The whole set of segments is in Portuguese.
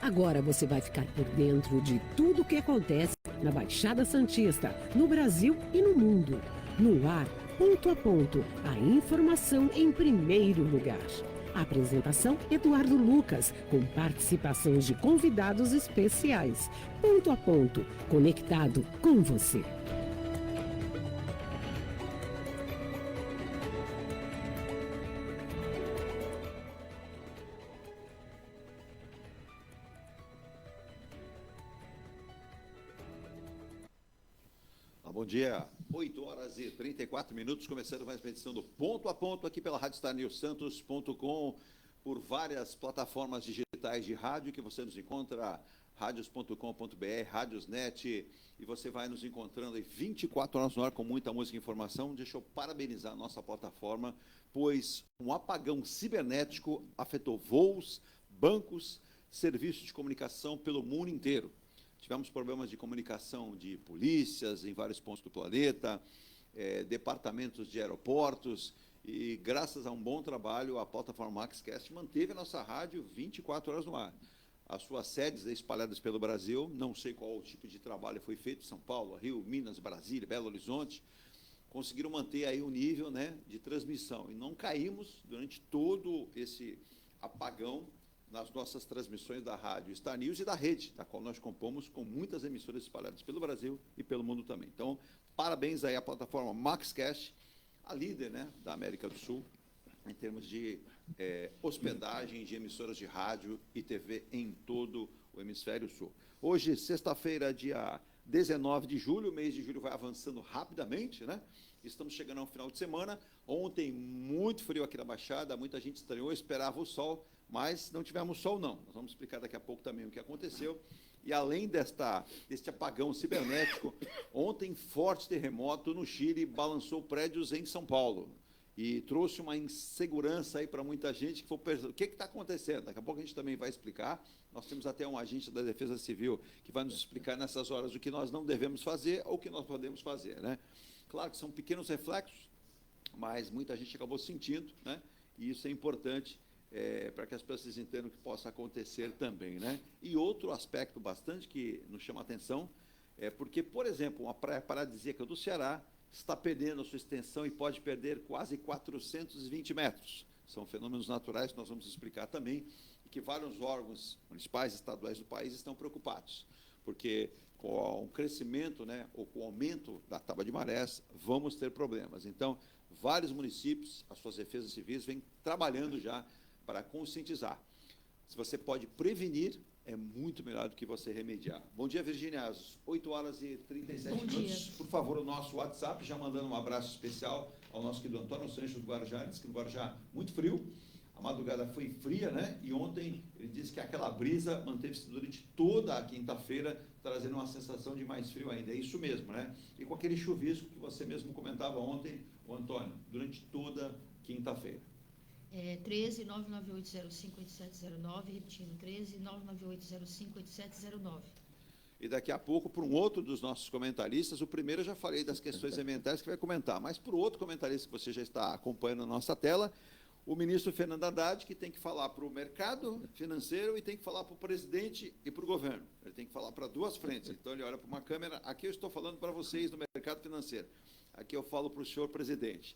Agora você vai ficar por dentro de tudo o que acontece na Baixada Santista, no Brasil e no mundo. No ar, ponto a ponto, a informação em primeiro lugar. A apresentação, Eduardo Lucas, com participações de convidados especiais. Ponto a ponto, conectado com você. Bom dia, 8 horas e 34 minutos, começando mais uma edição do Ponto a Ponto, aqui pela Rádio StarNewsSantos.com, por várias plataformas digitais de rádio que você nos encontra, radios.com.br, Radiosnet, e você vai nos encontrando aí 24 horas no ar com muita música e informação. Deixa eu parabenizar a nossa plataforma, pois um apagão cibernético afetou voos, bancos, serviços de comunicação pelo mundo inteiro. Tivemos problemas de comunicação de polícias em vários pontos do planeta, departamentos de aeroportos, e graças a um bom trabalho, a plataforma MaxCast manteve a nossa rádio 24 horas no ar. As suas sedes espalhadas pelo Brasil, não sei qual tipo de trabalho foi feito, São Paulo, Rio, Minas, Brasília, Belo Horizonte, conseguiram manter aí o nível, né, de transmissão. E não caímos durante todo esse apagão nas nossas transmissões da rádio Star News e da rede, da qual nós compomos com muitas emissoras espalhadas pelo Brasil e pelo mundo também. Então, parabéns aí à plataforma MaxCast, a líder, né, da América do Sul, em termos de hospedagem de emissoras de rádio e TV em todo o hemisfério sul. Hoje, sexta-feira, dia 19 de julho, o mês de julho vai avançando rapidamente, né? Estamos chegando ao final de semana. Ontem, muito frio aqui na Baixada, muita gente estranhou, esperava o sol, mas não tivemos sol, não. Nós vamos explicar daqui a pouco também o que aconteceu. E além deste apagão cibernético, ontem, forte terremoto no Chile balançou prédios em São Paulo e trouxe uma insegurança aí para muita gente que foi o que está acontecendo. Daqui a pouco a gente também vai explicar. Nós temos até um agente da Defesa Civil que vai nos explicar nessas horas o que nós não devemos fazer ou o que nós podemos fazer, né? Claro que são pequenos reflexos, mas muita gente acabou sentindo, né? E isso é importante para que as pessoas entendam que possa acontecer também, né? E outro aspecto bastante que nos chama a atenção é porque, por exemplo, uma praia paradisíaca do Ceará está perdendo a sua extensão e pode perder quase 420 metros. São fenômenos naturais que nós vamos explicar também e que vários órgãos municipais e estaduais do país estão preocupados, porque com o crescimento, né, ou com o aumento da tábua de marés, vamos ter problemas. Então, vários municípios, as suas defesas civis, vêm trabalhando já para conscientizar. Se você pode prevenir, é muito melhor do que você remediar. Bom dia, Virgínia, às 8 horas e 37 minutos. Por favor, o nosso WhatsApp, já mandando um abraço especial ao nosso querido Antônio Sancho do Guarujá, diz que no Guarujá muito frio, a madrugada foi fria, né? E ontem ele disse que aquela brisa manteve-se durante toda a quinta-feira, trazendo uma sensação de mais frio ainda. É isso mesmo, né? E com aquele chuvisco que você mesmo comentava ontem, o Antônio, durante toda quinta-feira. 13 998058709, repetindo, 13 998058709. E daqui a pouco, para um outro dos nossos comentaristas, o primeiro eu já falei das questões ambientais que vai comentar, mas para o outro comentarista que você já está acompanhando na nossa tela, o ministro Fernando Haddad, que tem que falar para o mercado financeiro e tem que falar para o presidente e para o governo. Ele tem que falar para duas frentes. Então, ele olha para uma câmera, aqui eu estou falando para vocês do mercado financeiro, aqui eu falo para o senhor presidente.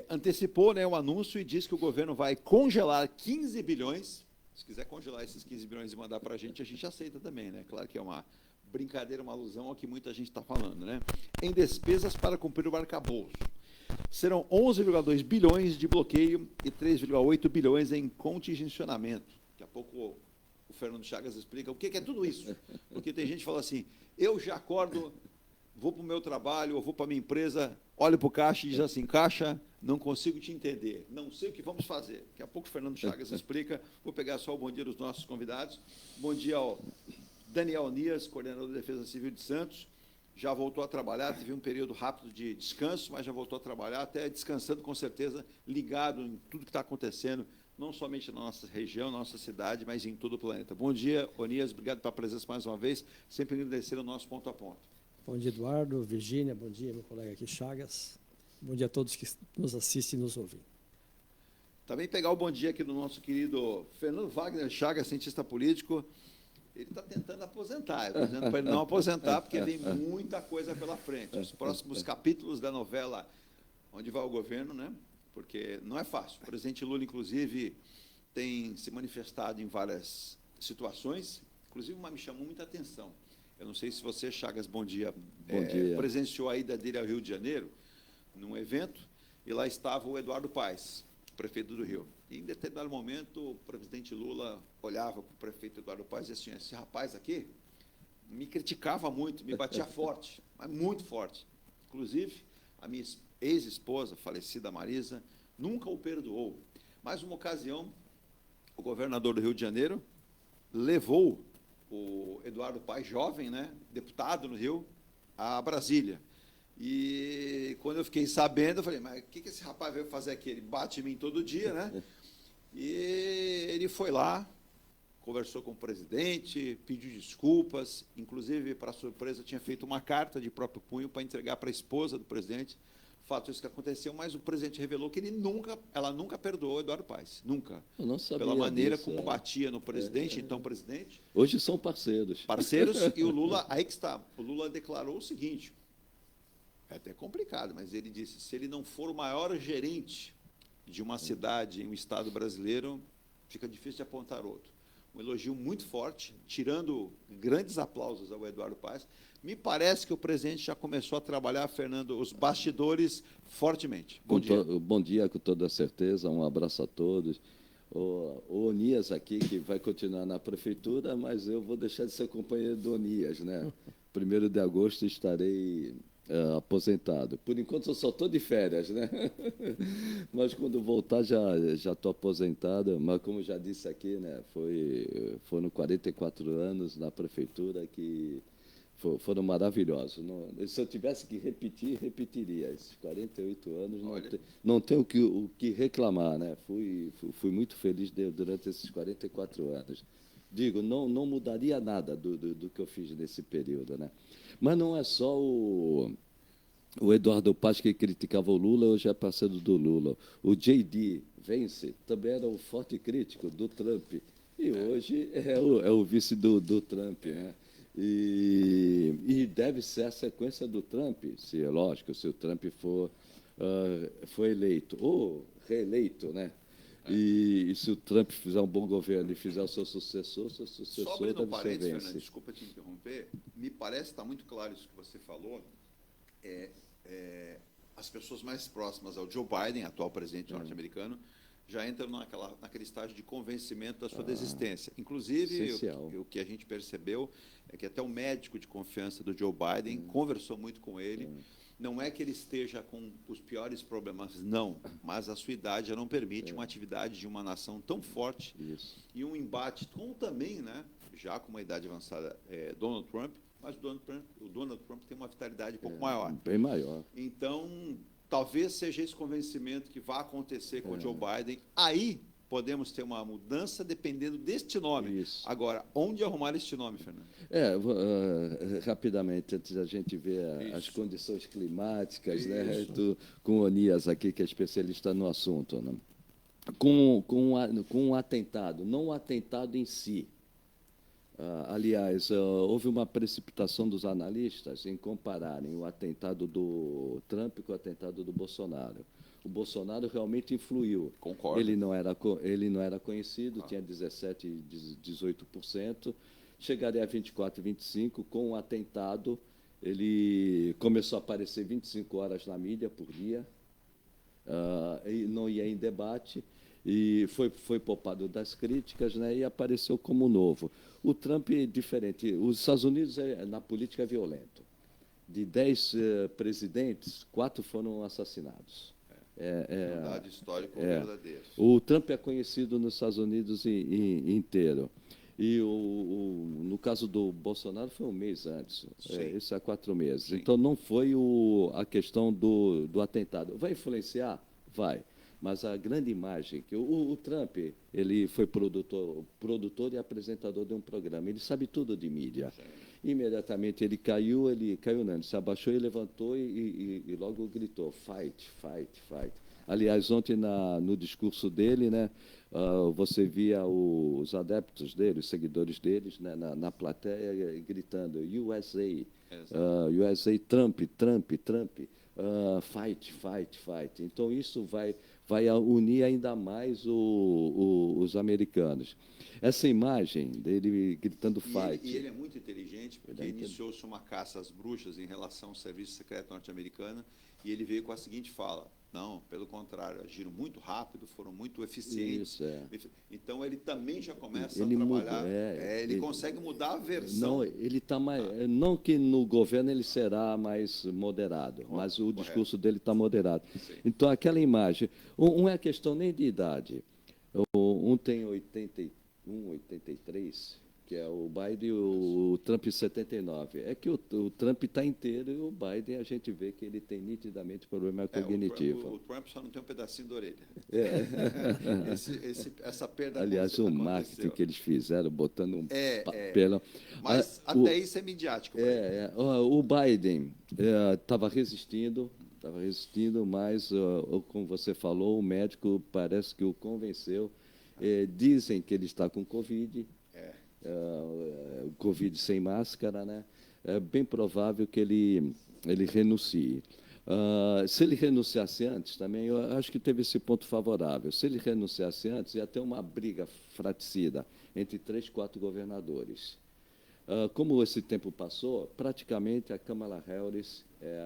Antecipou, né, o anúncio e disse que o governo vai congelar 15 bilhões, se quiser congelar esses 15 bilhões e mandar para a gente aceita também, né? Claro que é uma brincadeira, uma alusão ao que muita gente está falando, né? Em despesas para cumprir o arcabouço. Serão 11,2 bilhões de bloqueio e 3,8 bilhões em contingencionamento. Daqui a pouco o Fernando Chagas explica o que é tudo isso. Porque tem gente que fala assim, eu já acordo, vou para o meu trabalho, ou vou para a minha empresa, olho para o caixa e diz assim, caixa, não consigo te entender, não sei o que vamos fazer. Daqui a pouco o Fernando Chagas explica, vou pegar só o bom dia dos nossos convidados. Bom dia ao Daniel Nias, coordenador da Defesa Civil de Santos, já voltou a trabalhar, teve um período rápido de descanso, mas já voltou a trabalhar, até descansando com certeza, ligado em tudo que está acontecendo, não somente na nossa região, na nossa cidade, mas em todo o planeta. Bom dia, Onias, obrigado pela presença mais uma vez, sempre agradecer o nosso ponto a ponto. Bom dia, Eduardo, Virgínia, bom dia, meu colega aqui, Chagas. Bom dia a todos que nos assistem e nos ouvem. Também pegar o bom dia aqui do nosso querido Fernando Wagner Chagas, cientista político. Ele está tentando aposentar. Eu estou dizendo para ele não aposentar, porque vem muita coisa pela frente. Os próximos capítulos da novela Onde Vai o Governo, né? Porque não é fácil. O presidente Lula, inclusive, tem se manifestado em várias situações. Inclusive, uma me chamou muita atenção. Eu não sei se você, Chagas, bom dia, presenciou a ida dele ao Rio de Janeiro, num evento, e lá estava o Eduardo Paes, prefeito do Rio. E, em determinado momento, o presidente Lula olhava para o prefeito Eduardo Paes e disse assim, esse rapaz aqui me criticava muito, me batia forte, mas muito forte. Inclusive, a minha ex-esposa, falecida Marisa, nunca o perdoou. Mais uma ocasião, o governador do Rio de Janeiro levou o Eduardo Paes, jovem, né, deputado no Rio, a Brasília. E quando eu fiquei sabendo, eu falei, mas o que esse rapaz veio fazer aqui? Ele bate em mim todo dia, né? E ele foi lá, conversou com o presidente, pediu desculpas, inclusive, para surpresa, tinha feito uma carta de próprio punho para entregar para a esposa do presidente. Fato isso que aconteceu, mas o presidente revelou que ela nunca perdoou o Eduardo Paes, nunca. Eu não sabia pela maneira disso, como batia no presidente, então presidente. Hoje são parceiros. Parceiros, e o Lula, aí que está, o Lula declarou o seguinte, é até complicado, mas ele disse, se ele não for o maior gerente de uma cidade em um estado brasileiro, fica difícil de apontar outro. Um elogio muito forte, tirando grandes aplausos ao Eduardo Paes. Me parece que o presidente já começou a trabalhar, Fernando, os bastidores fortemente. Bom dia. Bom dia, com toda certeza. Um abraço a todos. O Onias aqui, que vai continuar na prefeitura, mas eu vou deixar de ser companheiro do Onias, né? 1º de agosto estarei aposentado. Por enquanto, eu só estou de férias, né? Mas quando voltar, já estou aposentado. Mas, como já disse aqui, né? Foram 44 anos na prefeitura que foram maravilhosos. Se eu tivesse que repetir, repetiria. Esses 48 anos, não tenho o que reclamar, né? Fui muito feliz durante esses 44 anos. Digo, não mudaria nada do que eu fiz nesse período, né? Mas não é só o Eduardo Paes que criticava o Lula, hoje é parceiro do Lula. O J.D. Vance também era um forte crítico do Trump. E hoje é o vice do Trump, né? E deve ser a sequência do Trump, se é lógico, se o Trump for eleito ou reeleito, né? E se o Trump fizer um bom governo e fizer o seu sucessor deve ser Vance. Fernando, desculpa te interromper, me parece, está muito claro isso que você falou, as pessoas mais próximas ao Joe Biden, atual presidente norte-americano, já entram naquele estágio de convencimento da sua desistência. Inclusive, o que a gente percebeu é que até o médico de confiança do Joe Biden conversou muito com ele. Não é que ele esteja com os piores problemas, não, mas a sua idade já não permite uma atividade de uma nação tão forte e um embate com também, né, já com uma idade avançada, Donald Trump, mas o Donald Trump tem uma vitalidade um pouco maior. Bem maior. Então, talvez seja esse convencimento que vai acontecer com o Joe Biden. Aí podemos ter uma mudança dependendo deste nome. Isso. Agora, onde arrumar este nome, Fernando? Rapidamente, antes da gente ver as condições climáticas, né, com o Onias aqui, que é especialista no assunto, né? Com um atentado, não o atentado em si. Aliás, houve uma precipitação dos analistas em compararem o atentado do Trump com o atentado do Bolsonaro. O Bolsonaro realmente influiu. Concordo. Ele não era conhecido, tinha 17%, 18%, chegaria a 24%, 25%. Com o atentado, ele começou a aparecer 25 horas na mídia por dia, e não ia em debate, e foi poupado das críticas, né, e apareceu como novo. O Trump é diferente. Os Estados Unidos, na política, é violento. De 10 presidentes, 4 foram assassinados. Verdade histórica verdadeira. O Trump é conhecido nos Estados Unidos inteiro. E no caso do Bolsonaro foi um mês antes. Isso há 4 meses. Sim. Então não foi a questão do atentado. Vai influenciar? Vai. Mas a grande imagem que o Trump, ele foi produtor e apresentador de um programa. Ele sabe tudo de mídia. Sim. Imediatamente ele se abaixou e levantou e logo gritou, fight, fight, fight. Aliás, ontem no discurso dele, né, você via os adeptos dele, os seguidores deles, né, na plateia gritando USA, USA, Trump, Trump, Trump, fight, fight, fight. Então, isso vai unir ainda mais os americanos. Essa imagem dele gritando fight... E ele é muito inteligente, porque iniciou-se uma caça às bruxas em relação ao serviço secreto norte-americano, e ele veio com a seguinte fala: não, pelo contrário, agiram muito rápido, foram muito eficientes. Isso, Então, ele também já começa ele a trabalhar. Muda, ele consegue mudar a versão. Não, ele está mais. Não que no governo ele será mais moderado, mas o discurso dele está moderado. Sim. Então, aquela imagem. Não é questão nem de idade. Um tem 81, 83, que é o Biden, e o Trump 79. É que o Trump está inteiro e o Biden a gente vê que ele tem nitidamente problema cognitivo. O Trump só não tem um pedacinho da orelha. É. Essa perda. Aliás, o marketing que eles fizeram, botando um papelão. Mas até isso é midiático. O Biden estava resistindo, mas, como você falou, o médico parece que o convenceu. Dizem que ele está com Covid. Covid sem máscara, né? É bem provável que ele renuncie. Se ele renunciasse antes, também, eu acho que teve esse ponto favorável. Se ele renunciasse antes, ia ter uma briga fratricida entre 3, 4 governadores. Como esse tempo passou, praticamente a Kamala Harris é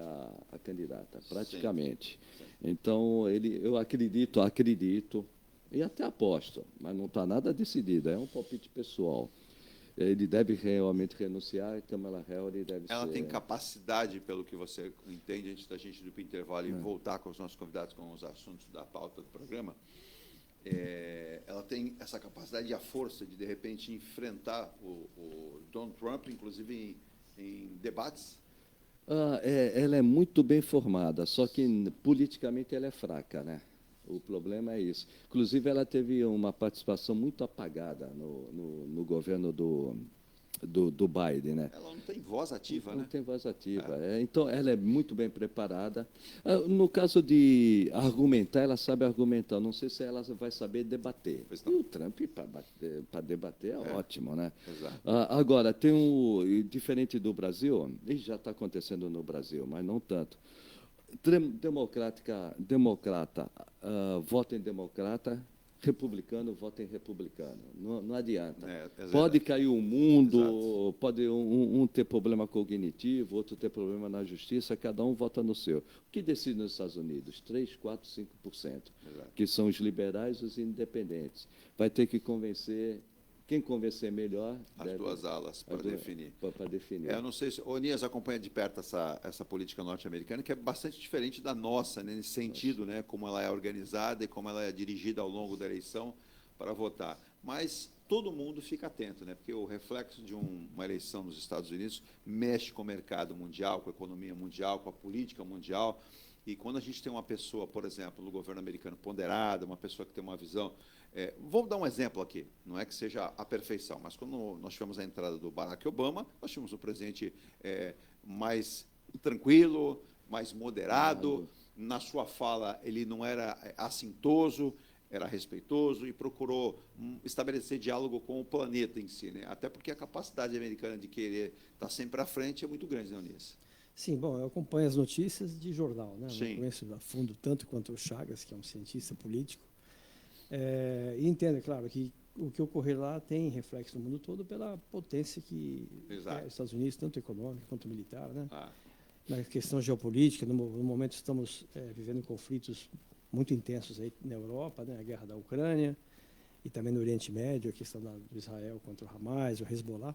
a candidata, praticamente. Sim. Então, eu acredito, e até aposto, mas não está nada decidido, é um palpite pessoal. Ele deve realmente renunciar, e Kamala Harris deve Ela ser... tem capacidade, pelo que você entende, antes da gente ir para o intervalo e voltar com os nossos convidados com os assuntos da pauta do programa, ela tem essa capacidade e a força de repente, enfrentar o Donald Trump, inclusive em debates? Ela é muito bem formada, só que politicamente ela é fraca, né? O problema é isso. Inclusive, ela teve uma participação muito apagada no governo do Biden, né? Ela não tem voz ativa, né? Não tem voz ativa. Então, ela é muito bem preparada. No caso de argumentar, ela sabe argumentar. Não sei se ela vai saber debater. E o Trump, para debater, é ótimo, né? Exato. Agora, diferente do Brasil, isso já está acontecendo no Brasil, mas não tanto. Democrata vota em democrata, republicano vota em republicano. Não adianta. Pode cair o mundo, exato. Pode um ter problema cognitivo, outro ter problema na justiça, cada um vota no seu. O que decide nos Estados Unidos? 3%, 4%, 5%, exato. Que são os liberais e os independentes. Vai ter que convencer... Quem convencer melhor... As duas alas para definir. Para definir. Eu não sei se... O Nias acompanha de perto essa política norte-americana, que é bastante diferente da nossa, né, nesse sentido, né, como ela é organizada e como ela é dirigida ao longo da eleição para votar. Mas todo mundo fica atento, né, porque o reflexo de uma eleição nos Estados Unidos mexe com o mercado mundial, com a economia mundial, com a política mundial. E quando a gente tem uma pessoa, por exemplo, no governo americano ponderada, uma pessoa que tem uma visão... vou dar um exemplo aqui, não é que seja a perfeição, mas quando nós tivemos a entrada do Barack Obama, nós tínhamos um presidente mais tranquilo, mais moderado, na sua fala ele não era assintoso, era respeitoso e procurou estabelecer diálogo com o planeta em si, né? Até porque a capacidade americana de querer estar sempre à frente é muito grande, não, Nias? Sim, bom, eu acompanho as notícias de jornal, né? Sim. Eu conheço a fundo tanto quanto o Chagas, que é um cientista político. E entendo, é claro, que o que ocorrer lá tem reflexo no mundo todo pela potência que é os Estados Unidos, tanto econômica quanto militar, né? Na questão geopolítica, no momento estamos vivendo conflitos muito intensos aí na Europa, né? A guerra da Ucrânia e também no Oriente Médio, a questão do Israel contra o Hamas, o Hezbollah.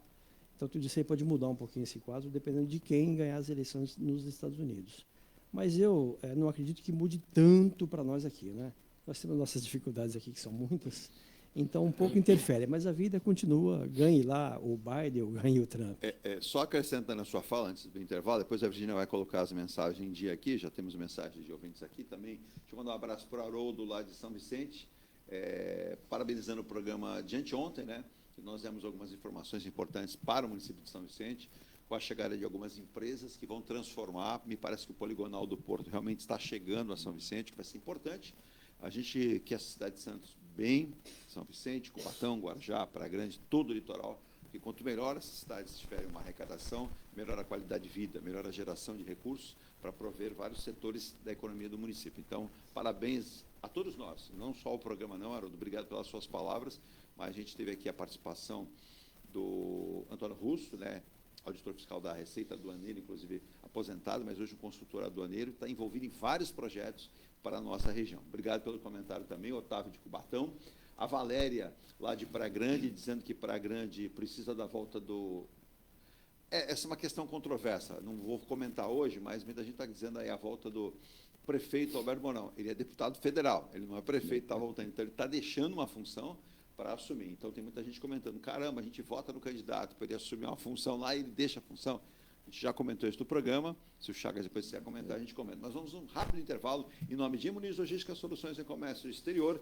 Então, tudo isso aí pode mudar um pouquinho esse quadro, dependendo de quem ganhar as eleições nos Estados Unidos. Mas eu não acredito que mude tanto para nós aqui, né? Nós temos nossas dificuldades aqui, que são muitas, então um pouco interfere, mas a vida continua, ganhe lá o Biden ou ganhe o Trump. Só acrescentando a sua fala, antes do intervalo, depois a Virginia vai colocar as mensagens em dia aqui, já temos mensagens de ouvintes aqui também. Deixa eu mandar um abraço para o Haroldo, lá de São Vicente, parabenizando o programa de anteontem, né? Que nós demos algumas informações importantes para o município de São Vicente, com a chegada de algumas empresas que vão transformar. Me parece que o poligonal do Porto realmente está chegando a São Vicente, que vai ser importante. A gente quer a cidade de Santos bem, São Vicente, Cubatão, Guarujá, Praia Grande, todo o litoral, porque quanto melhor essas cidades tiverem uma arrecadação, melhor a qualidade de vida, melhor a geração de recursos para prover vários setores da economia do município. Então, parabéns a todos nós, não só o programa não, Haroldo, obrigado pelas suas palavras, mas a gente teve aqui a participação do Antônio Russo, né, auditor fiscal da Receita Aduaneira, inclusive aposentado, mas hoje um consultor aduaneiro, está envolvido em vários projetos para a nossa região. Obrigado pelo comentário também, Otávio de Cubatão. A Valéria, lá de Praia Grande, dizendo que Praia Grande precisa da volta do... essa é uma questão controversa, não vou comentar hoje, mas muita gente está dizendo aí a volta do prefeito Alberto Mourão. Ele é deputado federal, ele não é prefeito, está voltando, então ele está deixando uma função para assumir. Então, tem muita gente comentando, caramba, a gente vota no candidato para ele assumir uma função lá e ele deixa a função. A gente já comentou isso no programa, se o Chagas depois quiser comentar, a gente comenta. Nós vamos um rápido intervalo, em nome de Muniz Logística Soluções em Comércio Exterior.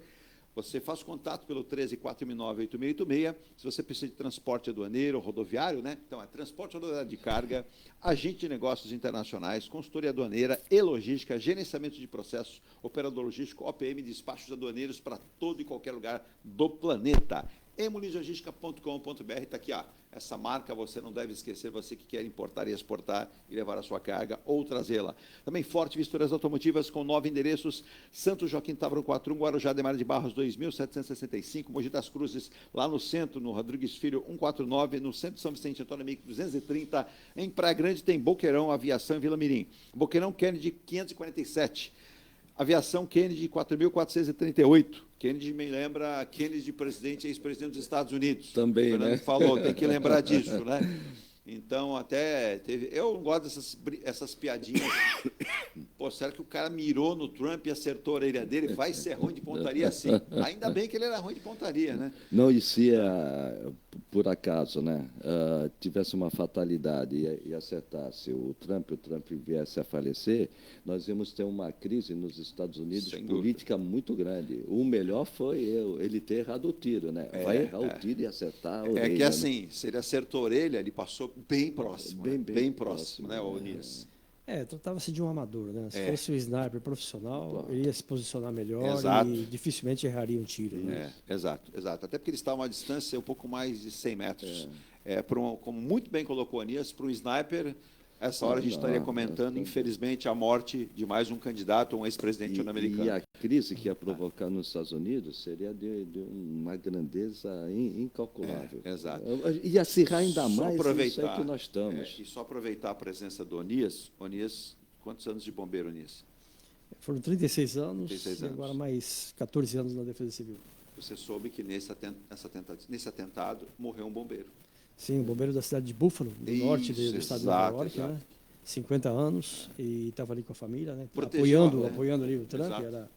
Você faz contato pelo 13 469-8686. Se você precisa de transporte aduaneiro, rodoviário, né? Então, é transporte rodoviário de carga, agente de negócios internacionais, consultoria aduaneira e logística, gerenciamento de processos, operador logístico, OPM, despachos aduaneiros para todo e qualquer lugar do planeta. Emulizlogistica.com.br, está aqui, ó. Essa marca você não deve esquecer, você que quer importar e exportar e levar a sua carga ou trazê-la. Também Forte Visturas Automotivas com 9 endereços, Santo Joaquim Távora 41, Guarujá de Mar de Barros 2765, Mogi das Cruzes, lá no centro, no Rodrigues Filho 149, no centro de São Vicente Antônio Amigo 230, em Praia Grande tem Boqueirão, Aviação e Vila Mirim. Boqueirão Kennedy 547. Aviação Kennedy 4.438. Kennedy me lembra Kennedy, presidente e ex-presidente dos Estados Unidos. Também, o Fernando né? falou, tem que lembrar disso, né? Então, até teve... Eu não gosto dessas piadinhas. Pô, será que o cara mirou no Trump e acertou a orelha dele? Vai ser ruim de pontaria assim. Ainda bem que ele era ruim de pontaria, né? Não, e se por acaso, né, tivesse uma fatalidade e acertasse o Trump viesse a falecer, nós íamos ter uma crise nos Estados Unidos política muito grande. O melhor foi ele ter errado o tiro, né? Vai errar o tiro e acertar a orelha. É que assim, se ele acertou a orelha, ele passou bem próximo, bem próximo, né, Onias? Tratava-se de um amador, né? Se fosse um sniper profissional, ele ia se posicionar melhor. Exato. E dificilmente erraria um tiro. Né? Exato. Até porque ele está a uma distância um pouco mais de 100 metros. Como muito bem colocou o Onias, para um sniper, essa hora a gente estaria comentando, infelizmente, a morte de mais um candidato, um ex-presidente norte-americano. E a crise que ia provocar nos Estados Unidos seria de uma grandeza incalculável. Exato. E acirrar ainda mais isso aí que nós estamos. E só aproveitar a presença do Onias. Onias, quantos anos de bombeiro, Onias? Foram 36 anos, 36 e agora mais 14 anos na Defesa Civil. Você soube que nesse atentado morreu um bombeiro. Sim, o bombeiro da cidade de Buffalo, do norte do estado de Nova York, né? 50 anos, e estava ali com a família, né? Apoiando ali o Trump, era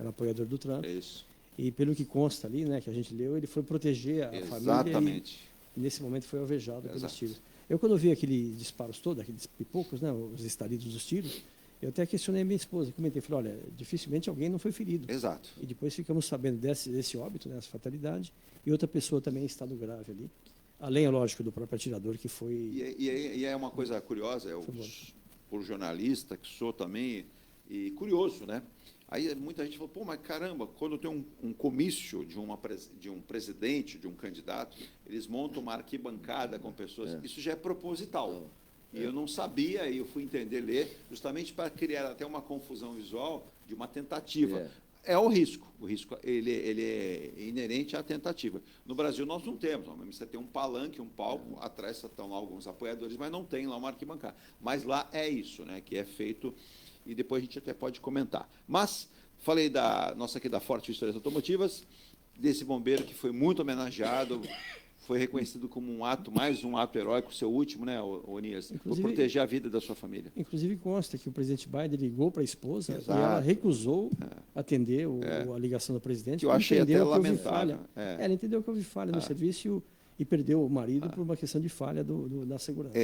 apoiador do Trump. Isso. E pelo que consta ali, né, que a gente leu, ele foi proteger a família. Exatamente. E nesse momento foi alvejado pelos tiros. Eu, quando vi aqueles disparos todos, aqueles pipocos, né, os estalidos dos tiros, eu até questionei a minha esposa, comentei, falei, olha, dificilmente alguém não foi ferido. Exato. E depois ficamos sabendo desse óbito, né, essa fatalidade, e outra pessoa também em estado grave ali. Além, lógico, do próprio atirador que foi... E é uma coisa curiosa, por jornalista que sou também, e curioso, né? Aí muita gente falou, pô, mas caramba, quando tem um comício de um presidente, de um candidato, eles montam uma arquibancada com pessoas, isso já é proposital. E eu não sabia, e eu fui ler, justamente para criar até uma confusão visual de uma tentativa. É o risco ele é inerente à tentativa. No Brasil nós não temos, você tem um palanque, um palco, atrás estão lá alguns apoiadores, mas não tem lá uma arquibancada. Mas lá é isso, né, que é feito, e depois a gente até pode comentar. Mas, falei da nossa aqui da Forte Visturas Automotivas, desse bombeiro que foi muito homenageado, foi reconhecido como mais um ato heróico, seu último, né, Onias, por proteger a vida da sua família. Inclusive consta que o presidente Biden ligou para a esposa e ela recusou atender a ligação do presidente. Que eu achei até lamentável. Ela entendeu que houve falha no serviço e perdeu o marido por uma questão de falha da segurança.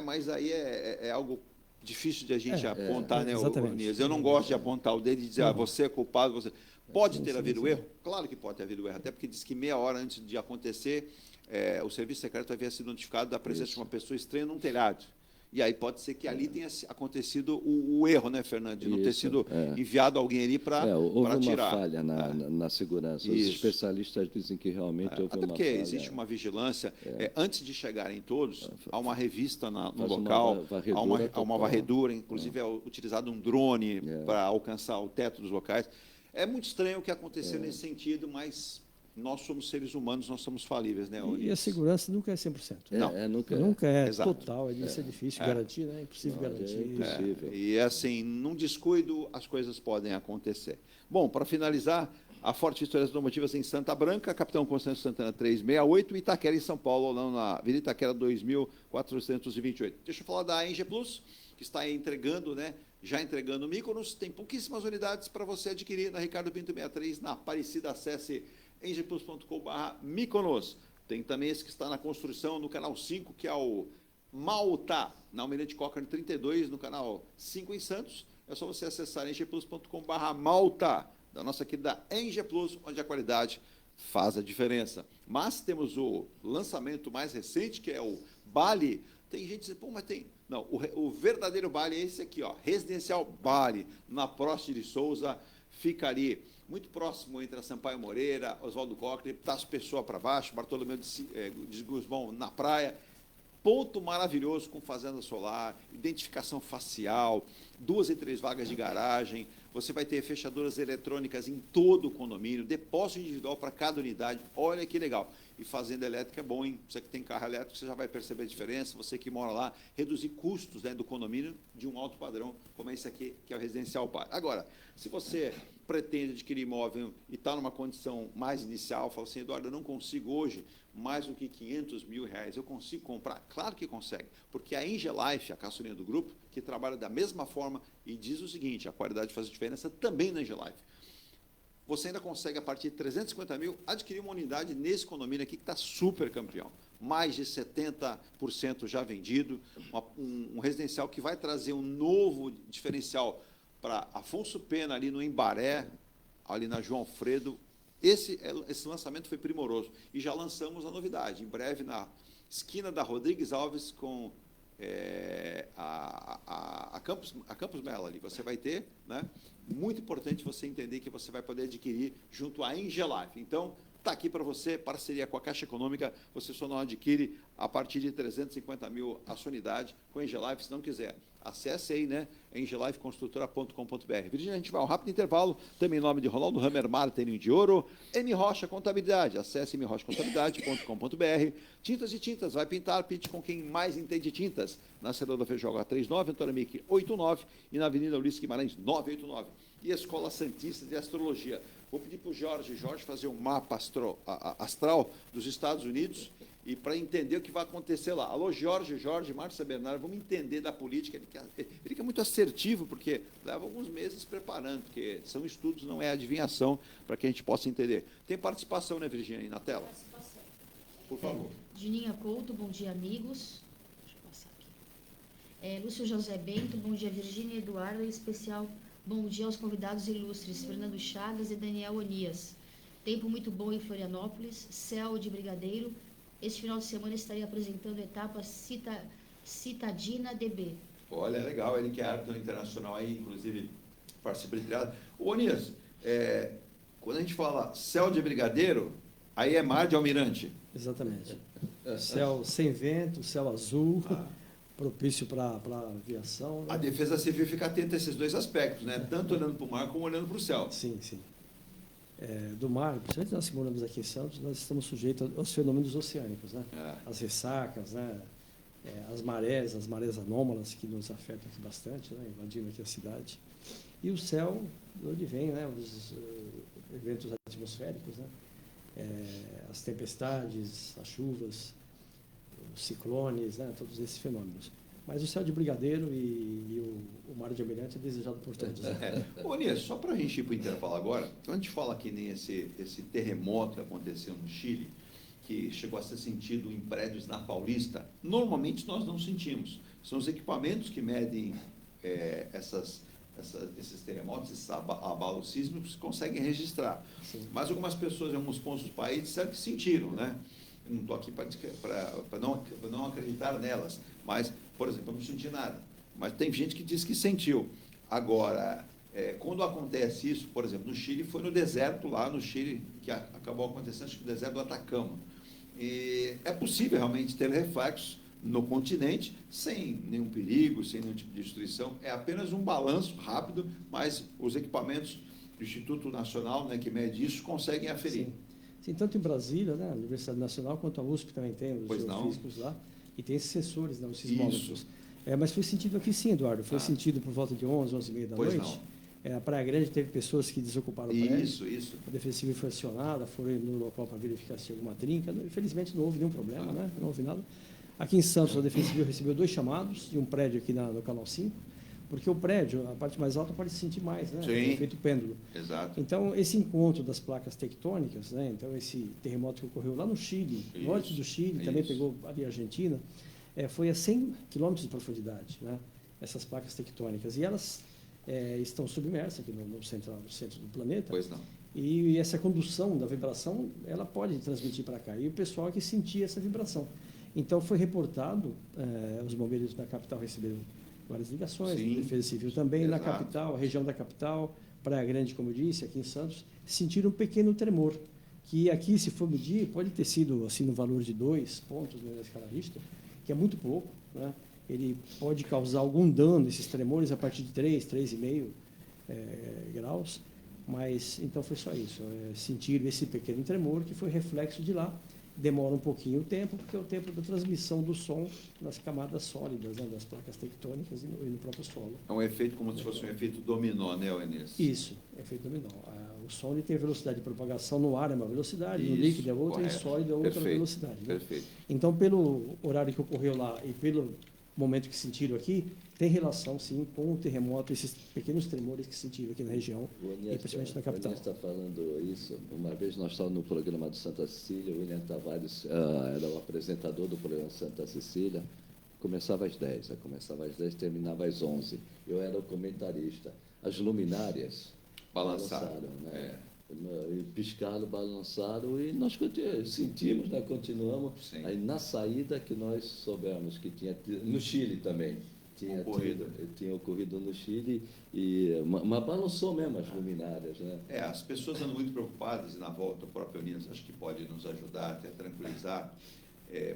Mas aí é algo difícil de a gente apontar, né, exatamente. Onias? Eu não gosto de apontar o dedo e dizer, você é culpado, você... Pode ter havido erro? Claro que pode ter havido erro, até porque diz que meia hora antes de acontecer, o serviço secreto havia sido notificado da presença de uma pessoa estranha num telhado. E aí pode ser que ali tenha acontecido o erro, né, Fernando? De não ter sido enviado alguém ali para tirar. Houve uma falha na segurança. Os especialistas dizem que realmente houve uma falha. Até porque existe uma vigilância. Antes de chegarem todos, há uma revista no local, há uma varredura, inclusive é utilizado um drone para alcançar o teto dos locais. É muito estranho o que aconteceu nesse sentido, mas nós somos seres humanos, nós somos falíveis, né? E a segurança nunca é 100%. Nunca é total, isso é difícil garantir, né? É impossível garantir. Impossível. E assim, num descuido, as coisas podem acontecer. Bom, para finalizar, a Forte Vitórias Automotivas em Santa Branca, Capitão Constâncio Santana 368, Itaquera em São Paulo, lá na Avenida Itaquera 2428. Deixa eu falar da ENGE Plus, que está entregando, né? Já entregando Mykonos, tem pouquíssimas unidades para você adquirir na Ricardo Pinto 63, na Aparecida. Acesse engeplus.com/Mykonos. Tem também esse que está na construção no canal 5, que é o Malta, na Almirante Cócaro 32, no canal 5 em Santos. É só você acessar engeplus.com/Malta, da nossa querida Enge Plus, onde a qualidade faz a diferença. Mas temos o lançamento mais recente, que é o Bali. Tem gente dizendo, pô, mas tem... Não, o verdadeiro Bali é esse aqui, ó, Residencial Bali, na Prost de Souza, fica ali muito próximo entre a Sampaio Moreira, Oswaldo Cockney, Tasso Pessoa para baixo, Bartolomeu de Guzmão na praia. Ponto maravilhoso com fazenda solar, identificação facial, 2 e 3 vagas de garagem. Você vai ter fechaduras eletrônicas em todo o condomínio, depósito individual para cada unidade. Olha que legal. E fazenda elétrica é bom, hein? Você que tem carro elétrico, você já vai perceber a diferença. Você que mora lá, reduzir custos, né, do condomínio de um alto padrão, como esse aqui, que é o Residencial Bar. Agora, se você pretende adquirir imóvel e está numa condição mais inicial, fala assim, Eduardo, eu não consigo hoje mais do que R$500 mil, eu consigo comprar? Claro que consegue, porque a Engelife, a caçulinha do grupo, que trabalha da mesma forma e diz o seguinte, a qualidade faz a diferença também na Engelife. Você ainda consegue, a partir de 350 mil, adquirir uma unidade nesse condomínio aqui que está super campeão. Mais de 70% já vendido, um residencial que vai trazer um novo diferencial para Afonso Pena, ali no Embaré, ali na João Alfredo. Esse lançamento foi primoroso. E já lançamos a novidade. Em breve, na esquina da Rodrigues Alves com a Campos Melo ali. Você vai ter, né? Muito importante você entender que você vai poder adquirir junto à Engelife. Então, está aqui para você, parceria com a Caixa Econômica, você só não adquire a partir de 350 mil a sua unidade com a Engelife, se não quiser. Acesse aí, né, engelifeconstrutora.com.br. Virgínia, a gente vai a um rápido intervalo, também em nome de Ronaldo Hammer, Martelinho de Ouro, M Rocha Contabilidade, acesse mrochacontabilidade.com.br. Tintas e tintas, vai pintar, pinte com quem mais entende tintas, na Senador Feijó 39, Antônio Mick 89 e na Avenida Ulisses Guimarães 989. E a Escola Santista de Astrologia. Vou pedir para o Jorge fazer um mapa astral dos Estados Unidos e para entender o que vai acontecer lá. Alô, Jorge, Márcia Bernardo, vamos entender da política. Ele que é muito assertivo, porque leva alguns meses preparando, porque são estudos, não é adivinhação, para que a gente possa entender. Tem participação, né, Virgínia, aí na tela? Participação. Por favor. Dininha Couto, bom dia, amigos. Deixa eu passar aqui. Lúcio José Bento, bom dia, Virgínia e Eduardo, em especial, bom dia aos convidados ilustres, Fernando Chagas e Daniel Onias. Tempo muito bom em Florianópolis, céu de brigadeiro. Este final de semana estarei apresentando a etapa Citadina DB. Olha, legal, ele que é árbitro internacional aí, inclusive participa de triado. Ô, Onias, quando a gente fala céu de brigadeiro, aí é mar de almirante. Exatamente. Céu sem vento, céu azul, propício para aviação. Né? A Defesa Civil fica atenta a esses dois aspectos, né? Tanto olhando para o mar como olhando para o céu. Sim, sim. Do mar, principalmente nós que moramos aqui em Santos, nós estamos sujeitos aos fenômenos oceânicos, né? As ressacas, né? As marés anômalas que nos afetam aqui bastante, né? Invadindo aqui a cidade. E o céu, de onde vem, né? Os eventos atmosféricos, né? As tempestades, as chuvas, os ciclones, né? Todos esses fenômenos. Mas o céu de brigadeiro e o mar de almirante é desejado por todos. Né? Ô, Onias, só para a gente ir para o intervalo agora, quando a gente fala que nem esse terremoto que aconteceu no Chile, que chegou a ser sentido em prédios na Paulista, normalmente nós não sentimos. São os equipamentos que medem essas esses terremotos, esses abalos sísmicos, conseguem registrar. Sim. Mas algumas pessoas em alguns pontos do país disseram que sentiram, né? Eu não estou aqui para não acreditar nelas, mas, por exemplo, eu não senti nada. Mas tem gente que diz que sentiu. Agora, quando acontece isso, por exemplo, no Chile, foi no deserto lá no Chile, que acabou acontecendo, acho que no deserto do Atacama. E é possível realmente ter reflexos no continente, sem nenhum perigo, sem nenhum tipo de destruição. É apenas um balanço rápido, mas os equipamentos do Instituto Nacional, né, que mede isso, conseguem aferir. Sim. Sim, tanto em Brasília, né, a Universidade Nacional, quanto a USP também tem os geofísicos lá, e tem esses sensores, né, os sismômetros. Mas foi sentido aqui sim, Eduardo, foi sentido por volta de 11, 11h30 da noite. A Praia Grande teve pessoas que desocuparam o prédio. Isso. A Defesa Civil foi acionada, foram no local para verificar se tinha alguma trinca. Infelizmente não houve nenhum problema, né? Não houve nada. Aqui em Santos, a Defesa Civil recebeu 2 chamados de um prédio aqui no Canal 5, porque o prédio, a parte mais alta, pode se sentir mais, né? Sim. Efeito pêndulo. Exato. Então, esse encontro das placas tectônicas, né? Então, esse terremoto que ocorreu lá no Chile, norte do Chile, também pegou ali a Argentina, foi a 100 quilômetros de profundidade, né? Essas placas tectônicas. E elas estão submersas aqui no centro do planeta. Pois não. E essa condução da vibração, ela pode transmitir para cá. E o pessoal que sentia essa vibração. Então, foi reportado, os bombeiros da capital receberam várias ligações, a Defesa Civil também, na capital, a região da capital, Praia Grande, como eu disse, aqui em Santos, sentiram um pequeno tremor, que aqui, se for medir, pode ter sido assim no valor de 2 pontos na escala Richter, que é muito pouco, né? Ele pode causar algum dano, esses tremores, a partir de 3,5 graus, mas então foi só isso, sentiram esse pequeno tremor, que foi reflexo de lá. Demora um pouquinho o tempo, porque é o tempo da transmissão do som nas camadas sólidas, né, das placas tectônicas e no próprio solo. É um efeito como se fosse um efeito dominó, né, Enes? Isso, efeito dominó. O som ele tem velocidade de propagação no ar, é uma velocidade, no líquido é outra, e sólido é outra velocidade. Né? Perfeito. Então, pelo horário que ocorreu lá e pelo momento que sentiram aqui, tem relação, sim, com o terremoto, esses pequenos tremores que sentiram aqui na região, e principalmente na capital. O William está falando isso. Uma vez nós estávamos no programa do Santa Cecília, o William Tavares era o apresentador do programa Santa Cecília, começava às 10, terminava às 11. Eu era o comentarista. As luminárias balançaram, né? E piscaram, balançaram, e nós sentimos, né? Continuamos. Sim. Aí, na saída, que nós soubemos que tinha no Chile também. Tinha ocorrido no Chile, mas balançou mesmo as luminárias, né? As pessoas andam muito preocupadas, e na volta o próprio Unias acho que pode nos ajudar, até tranquilizar.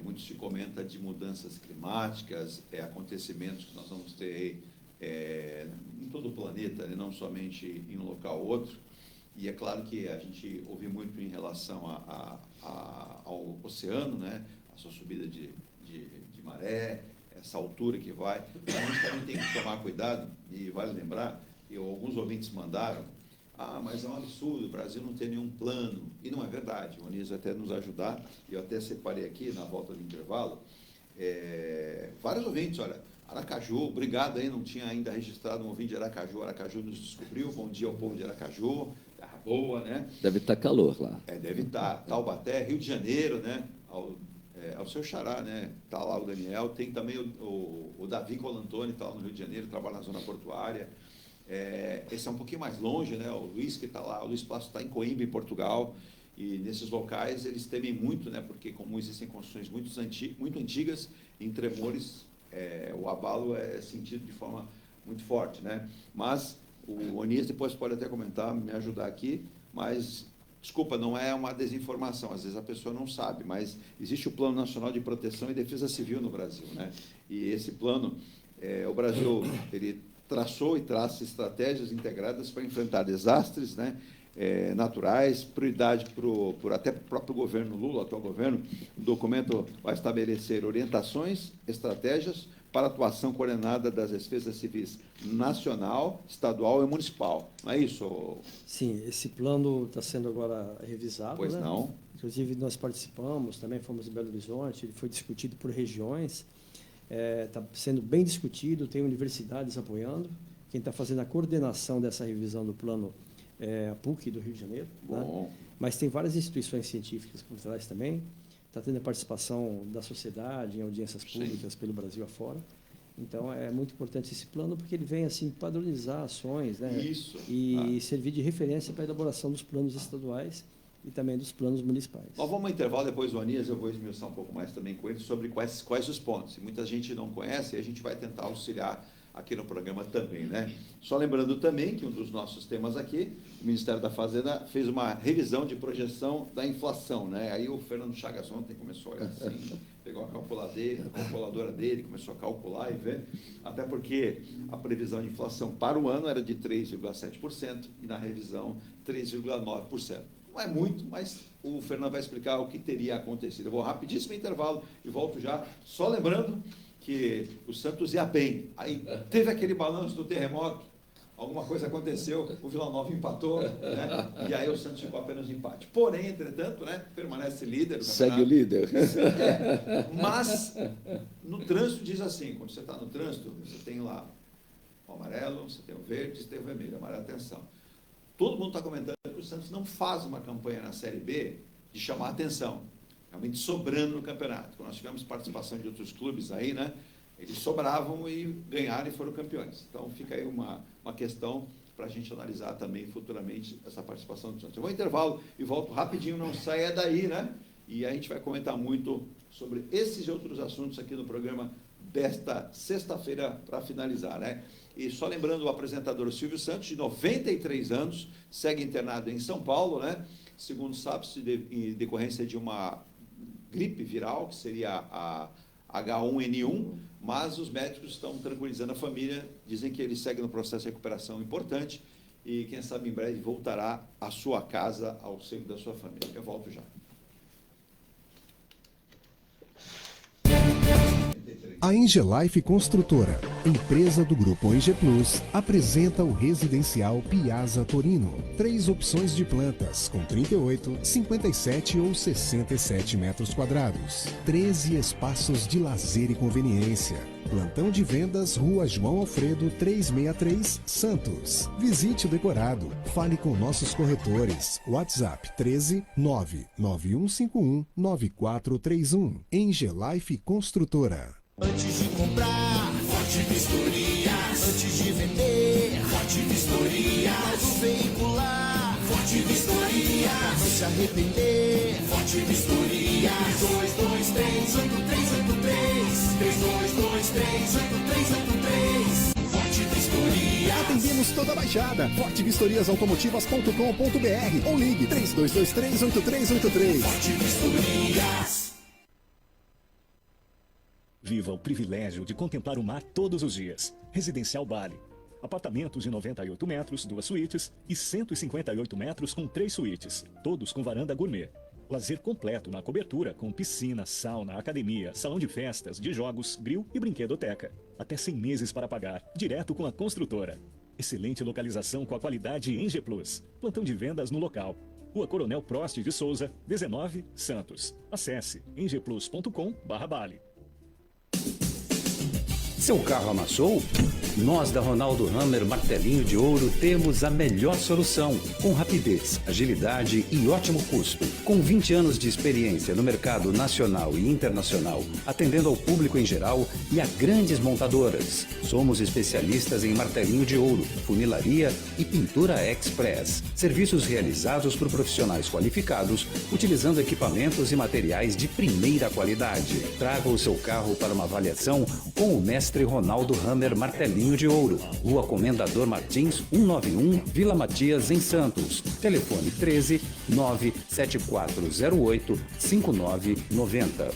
Muito se comenta de mudanças climáticas, acontecimentos que nós vamos ter em todo o planeta, né? Não somente em um local ou outro. E é claro que a gente ouve muito em relação ao oceano, né? A sua subida de maré, essa altura que vai. A gente também tem que tomar cuidado, e vale lembrar, que alguns ouvintes mandaram, mas é um absurdo, o Brasil não tem nenhum plano. E não é verdade, o Anísio até nos ajudar, eu até separei aqui, na volta do intervalo, vários ouvintes, olha, Aracaju, obrigado aí, não tinha ainda registrado um ouvinte de Aracaju, Aracaju nos descobriu, bom dia ao povo de Aracaju, terra boa, né? Deve estar calor lá. Deve estar, Taubaté, Rio de Janeiro, né? Ao seu xará, né? Está lá o Daniel, tem também o Davi Colantoni, está lá no Rio de Janeiro, trabalha na zona portuária. Esse é um pouquinho mais longe, né? O Luiz que está lá, o Luiz Plácio está em Coimbra, em Portugal, e nesses locais eles temem muito, né? Porque como existem construções muito antigas, em tremores, o abalo é sentido de forma muito forte, né? Mas o Onias depois pode até comentar, me ajudar aqui, mas desculpa, não é uma desinformação, às vezes a pessoa não sabe, mas existe o Plano Nacional de Proteção e Defesa Civil no Brasil, né? E esse plano, o Brasil, ele traçou e traça estratégias integradas para enfrentar desastres, né? Naturais, prioridade até para o próprio governo Lula, o atual governo. O documento vai estabelecer orientações, estratégias para atuação coordenada das defesas civis nacional, estadual e municipal. Não é isso? Sim, esse plano está sendo agora revisado. Pois, né? Não. Inclusive, nós participamos, também fomos em Belo Horizonte, ele foi discutido por regiões, está sendo bem discutido, tem universidades apoiando. Quem está fazendo a coordenação dessa revisão do plano a PUC do Rio de Janeiro, né? Mas tem várias instituições científicas por trás também, está tendo a participação da sociedade em audiências públicas pelo Brasil afora, Então, é muito importante esse plano, porque ele vem assim padronizar ações, né? Isso. E servir de referência para a elaboração dos planos estaduais e também dos planos municipais. Nós vamos ao intervalo, depois do Anias, eu vou esmiuçar um pouco mais também com ele sobre quais os pontos. Muita gente não conhece e a gente vai tentar auxiliar aqui no programa também, né? Só lembrando também que um dos nossos temas aqui, o Ministério da Fazenda fez uma revisão de projeção da inflação, né? Aí o Fernando Chagas ontem começou a olhar assim, pegou a calculadora dele, começou a calcular e ver, até porque a previsão de inflação para o ano era de 3,7% e na revisão 3,9%. Não é muito, mas o Fernando vai explicar o que teria acontecido. Eu vou rapidíssimo intervalo e volto já, só lembrando que o Santos ia bem. Aí teve aquele balanço do terremoto, alguma coisa aconteceu, o Vila Nova empatou, né? E aí o Santos ficou apenas no empate. Porém, entretanto, né, permanece líder do campeonato. Segue o líder. Mas no trânsito diz assim, quando você está no trânsito, você tem lá o amarelo, você tem o verde, você tem o vermelho, amarelo, atenção. Todo mundo está comentando que o Santos não faz uma campanha na Série B de chamar a atenção, realmente sobrando no campeonato. Quando nós tivemos participação de outros clubes aí, né, eles sobravam e ganharam e foram campeões. Então fica aí uma questão para a gente analisar também futuramente essa participação do Santos. Eu vou ao intervalo e volto rapidinho, não saia daí, né? E a gente vai comentar muito sobre esses e outros assuntos aqui no programa desta sexta-feira para finalizar, né? E só lembrando, o apresentador Silvio Santos, de 93 anos, segue internado em São Paulo, né? Segundo sabe-se, em decorrência de uma gripe viral, que seria a H1N1, mas os médicos estão tranquilizando a família, dizem que ele segue no processo de recuperação importante e, quem sabe, em breve voltará à sua casa, ao seio da sua família. Eu volto já. A Engelife Construtora, empresa do Grupo Enge Plus, apresenta o residencial Piazza Torino. 3 opções de plantas, com 38, 57 ou 67 metros quadrados. 13 espaços de lazer e conveniência. Plantão de vendas, Rua João Alfredo, 363, Santos. Visite o decorado. Fale com nossos corretores. WhatsApp 13 99151 9431. Engelife Construtora. Antes de comprar, Forte Vistorias. Antes de vender, Forte Vistorias. Novo veicular, Forte Vistorias. Não se arrepender, Forte Vistorias. 3223-8383. 3223-8383. Forte Vistorias. Atendemos toda a Baixada. fortevistoriasautomotivas.com.br ou ligue 3223-8383. Forte Vistorias. Viva o privilégio de contemplar o mar todos os dias. Residencial Bali. Apartamentos de 98 metros, 2 suítes e 158 metros com 3 suítes, todos com varanda gourmet. Lazer completo na cobertura com piscina, sauna, academia, salão de festas, de jogos, grill e brinquedoteca. Até 100 meses para pagar, direto com a construtora. Excelente localização com a qualidade Enge Plus. Plantão de vendas no local. Rua Coronel Prost de Souza, 19, Santos. Acesse engeplus.com/Bali. Seu carro amassou? Nós da Ronaldo Hammer Martelinho de Ouro temos a melhor solução, com rapidez, agilidade e ótimo custo. Com 20 anos de experiência no mercado nacional e internacional, atendendo ao público em geral e a grandes montadoras. Somos especialistas em martelinho de ouro, funilaria e pintura express. Serviços realizados por profissionais qualificados, utilizando equipamentos e materiais de primeira qualidade. Traga o seu carro para uma avaliação com o mestre Ronaldo Hammer Martelinho de Ouro, Rua Comendador Martins, 191, Vila Matias, em Santos. Telefone 13 97408 5990.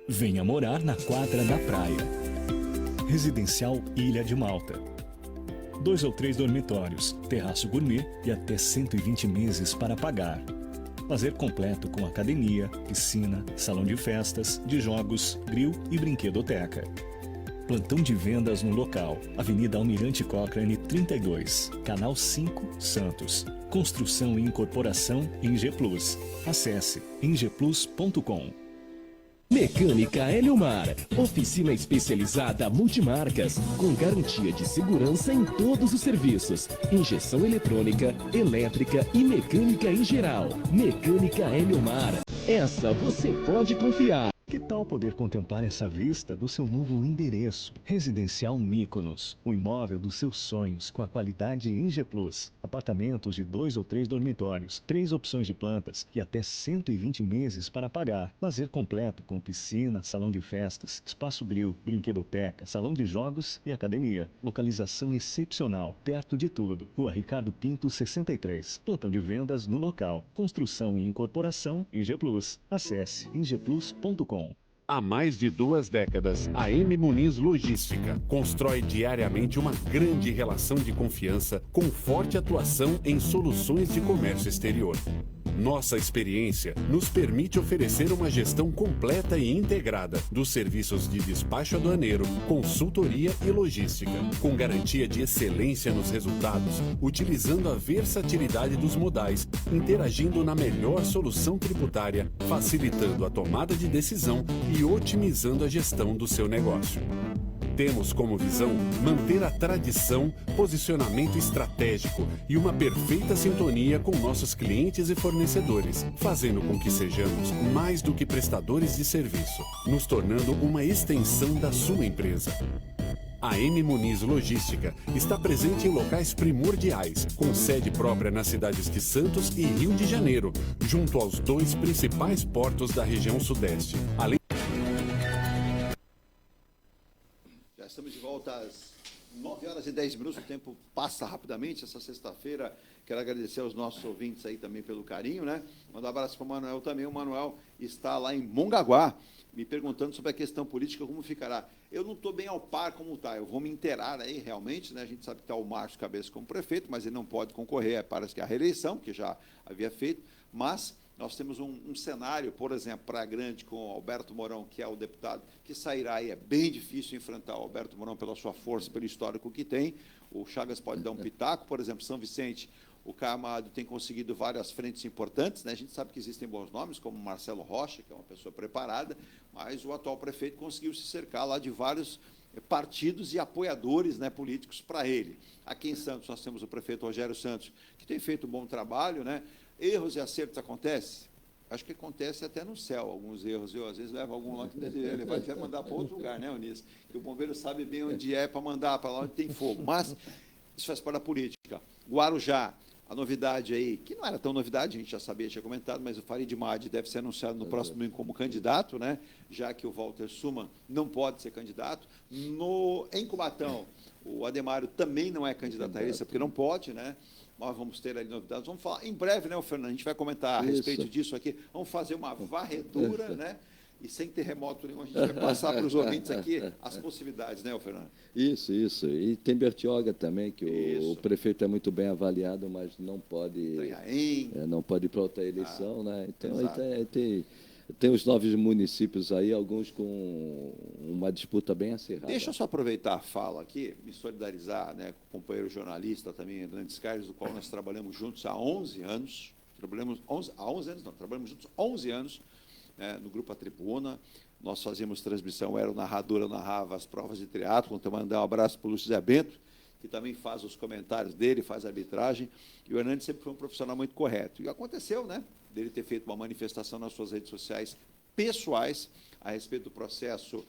Venha morar na quadra da praia. Residencial Ilha de Malta. 2 ou 3 dormitórios, terraço gourmet e até 120 meses para pagar. Lazer completo com academia, piscina, salão de festas, de jogos, grill e brinquedoteca. Plantão de vendas no local. Avenida Almirante Cochrane 32, Canal 5, Santos. Construção e incorporação Enge Plus. Acesse engeplus.com. Mecânica Heliomar, oficina especializada multimarcas, com garantia de segurança em todos os serviços, injeção eletrônica, elétrica e mecânica em geral. Mecânica Heliomar, essa você pode confiar. Que tal poder contemplar essa vista do seu novo endereço? Residencial Mykonos, o imóvel dos seus sonhos com a qualidade IG Plus. Apartamentos de 2 ou 3 dormitórios, 3 opções de plantas e até 120 meses para pagar. Lazer completo com piscina, salão de festas, espaço grill, brinquedoteca, salão de jogos e academia. Localização excepcional, perto de tudo. Rua Ricardo Pinto 63. Plantão de vendas no local. Construção e incorporação IG Plus. Acesse igplus.com. Há mais de 2 décadas, a M Muniz Logística constrói diariamente uma grande relação de confiança com forte atuação em soluções de comércio exterior. Nossa experiência nos permite oferecer uma gestão completa e integrada dos serviços de despacho aduaneiro, consultoria e logística, com garantia de excelência nos resultados, utilizando a versatilidade dos modais, interagindo na melhor solução tributária, facilitando a tomada de decisão e otimizando a gestão do seu negócio. Temos como visão manter a tradição, posicionamento estratégico e uma perfeita sintonia com nossos clientes e fornecedores, fazendo com que sejamos mais do que prestadores de serviço, nos tornando uma extensão da sua empresa. A M Muniz Logística está presente em locais primordiais, com sede própria nas cidades de Santos e Rio de Janeiro, junto aos 2 principais portos da região sudeste. Além Estamos de volta às 9h10, o tempo passa rapidamente essa sexta-feira. Quero agradecer aos nossos ouvintes aí também pelo carinho, né? Mandar um abraço para o Manuel também. O Manuel está lá em Mongaguá, me perguntando sobre a questão política, como ficará. Eu não estou bem ao par como está, eu vou me inteirar aí realmente, né? A gente sabe que está o Márcio Cabeça como prefeito, mas ele não pode concorrer para a reeleição, que já havia feito, mas nós temos um cenário, por exemplo, Praia Grande, com Alberto Mourão, que é o deputado, que sairá aí. É bem difícil enfrentar o Alberto Mourão pela sua força, pelo histórico que tem. O Chagas pode dar um pitaco, por exemplo, São Vicente, o Caio Amado tem conseguido várias frentes importantes, né? A gente sabe que existem bons nomes, como Marcelo Rocha, que é uma pessoa preparada, mas o atual prefeito conseguiu se cercar lá de vários partidos e apoiadores, né, políticos para ele. Aqui em Santos nós temos o prefeito Rogério Santos, que tem feito um bom trabalho, né? Erros e acertos acontecem? Acho que acontece até no céu, alguns erros. Eu, às vezes, levo algum lá que ele vai até mandar para outro lugar, né, Eunice? Que o bombeiro sabe bem onde é para mandar, para lá onde tem fogo. Mas isso faz parte da política. Guarujá, a novidade aí, que não era tão novidade, a gente já sabia, tinha comentado, mas o Farid Madi deve ser anunciado no próximo domingo como candidato, né? Já que o Walter Suman não pode ser candidato. Em Cubatão, o Ademário também não é candidato a isso, porque não pode, né? Nós vamos ter ali novidades. Vamos falar em breve, né, Fernando? A gente vai comentar a respeito disso aqui. Vamos fazer uma varredura, né? E sem terremoto nenhum, a gente vai passar para os ouvintes aqui as possibilidades, né, Fernando? Isso. E tem Bertioga também, que o prefeito é muito bem avaliado, mas não pode ir para outra eleição, né? Então, tem os 9 municípios aí, alguns com uma disputa bem acirrada. Deixa eu só aproveitar a fala aqui, me solidarizar, né, com o companheiro jornalista também, Hernandes Carlos, do qual nós trabalhamos juntos há 11 anos. Trabalhamos juntos 11 anos, né, no Grupo A Tribuna. Nós fazíamos transmissão, era o narrador, eu narrava as provas de triatlo. Então, mandar um abraço para o Lúcio Zé Bento, que também faz os comentários dele, faz a arbitragem. E o Hernandes sempre foi um profissional muito correto. E aconteceu, né, dele ter feito uma manifestação nas suas redes sociais pessoais a respeito do processo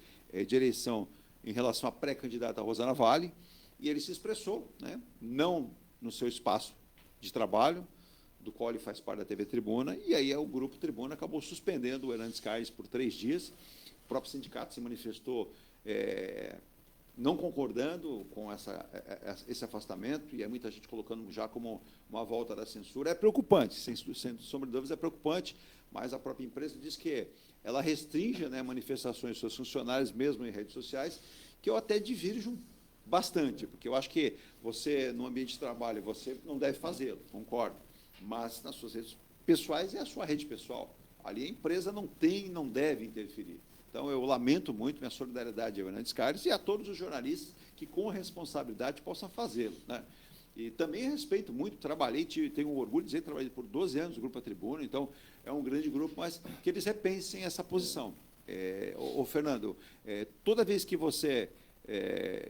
de eleição em relação à pré-candidata Rosana Vale, e ele se expressou, né, não no seu espaço de trabalho, do qual ele faz parte da TV Tribuna, e aí o Grupo Tribuna acabou suspendendo o Hernandes Carlos por 3 dias. O próprio sindicato se manifestou não concordando com esse afastamento, e é muita gente colocando já como uma volta da censura. É preocupante, sem sombra de dúvidas, é preocupante, mas a própria empresa diz que ela restringe, né, manifestações dos seus funcionários, mesmo em redes sociais, que eu até divirjo bastante, porque eu acho que você, no ambiente de trabalho, você não deve fazê-lo, concordo, mas nas suas redes pessoais é a sua rede pessoal. Ali a empresa não deve interferir. Então, eu lamento muito, minha solidariedade ao Hernandes Carlos e a todos os jornalistas que, com responsabilidade, possam fazê-lo, né? E também respeito muito, tenho orgulho de dizer que trabalhei por 12 anos no Grupo A Tribuna, então é um grande grupo, mas que eles repensem essa posição. Fernando, toda vez que você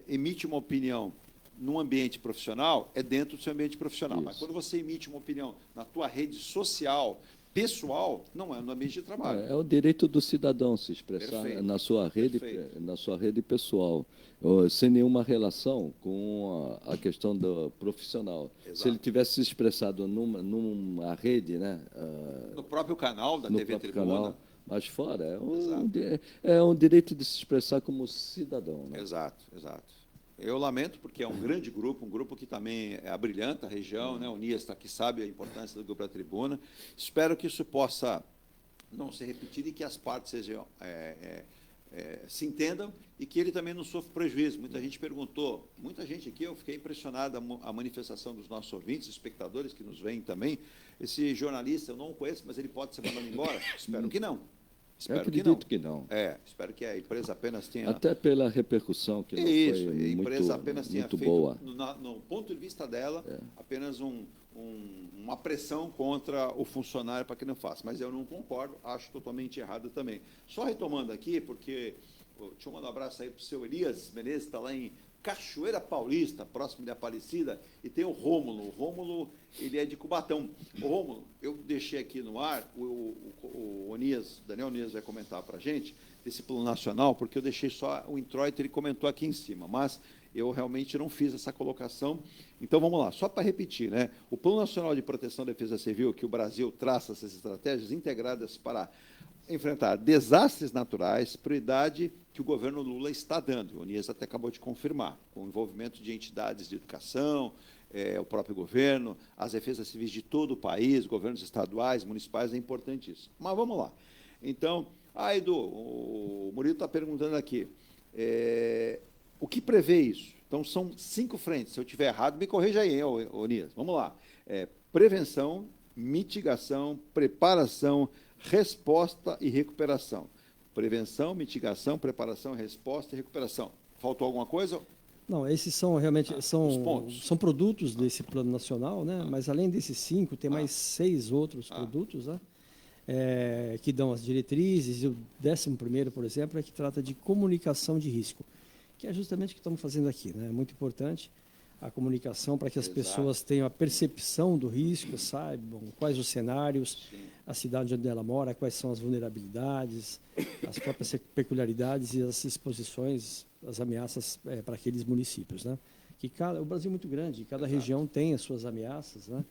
emite uma opinião num ambiente profissional, é dentro do seu ambiente profissional. Isso. Mas quando você emite uma opinião na tua rede social, pessoal, não é no ambiente de trabalho. É o direito do cidadão se expressar na sua rede pessoal, sem nenhuma relação com a questão do profissional. Exato. Se ele tivesse se expressado numa rede, né, no próprio canal da TV Tribuna, mas fora, é um direito de se expressar como cidadão. Né? Exato. Eu lamento, porque é um grande grupo, um grupo que também abrilhanta a região, né? O Nias está aqui, sabe a importância do Grupo da Tribuna. Espero que isso possa não se repetir e que as partes sejam, se entendam e que ele também não sofra prejuízo. Muita gente perguntou, muita gente aqui, eu fiquei impressionado a manifestação dos nossos ouvintes, espectadores que nos veem também. Esse jornalista, eu não o conheço, mas ele pode ser mandado embora? Espero que não. Eu acredito que não. Espero que a empresa apenas tenha... Até pela repercussão que não foi a empresa apenas tenha muito feito, boa. No ponto de vista dela, apenas uma pressão contra o funcionário para que não faça. Mas eu não concordo, acho totalmente errado também. Só retomando aqui, porque... Deixa eu mandar um abraço aí para o seu Elias Menezes, que está lá em Cachoeira Paulista, próximo de Aparecida, e tem o Rômulo. O Rômulo, ele é de Cubatão. O Rômulo, eu deixei aqui no ar, o Onias, Daniel Onias vai comentar para a gente, desse plano nacional, porque eu deixei só o introito, ele comentou aqui em cima, mas eu realmente não fiz essa colocação. Então, vamos lá, só para repetir, né? O Plano Nacional de Proteção e Defesa Civil, que o Brasil traça essas estratégias integradas para enfrentar desastres naturais, prioridade que o governo Lula está dando. O Onias até acabou de confirmar, com o envolvimento de entidades de educação, o próprio governo, as defesas civis de todo o país, governos estaduais, municipais, é importante isso. Mas vamos lá. Então, Edu, o Murilo está perguntando aqui, o que prevê isso? Então, são 5 frentes. Se eu estiver errado, me corrija aí, Onias. Vamos lá. Prevenção, mitigação, preparação, resposta e recuperação. Prevenção, mitigação, preparação, resposta e recuperação. Faltou alguma coisa? Não, esses são realmente são produtos desse plano nacional, né? Mas além desses 5, tem mais 6 outros produtos, né? Que dão as diretrizes. E o 11º, por exemplo, é que trata de comunicação de risco, que é justamente o que estamos fazendo aqui, né? É muito importante a comunicação para que as pessoas tenham a percepção do risco, saibam quais os cenários, a cidade onde ela mora, quais são as vulnerabilidades, as próprias peculiaridades e as exposições, as ameaças para aqueles municípios, né? O Brasil é muito grande, cada região tem as suas ameaças, né?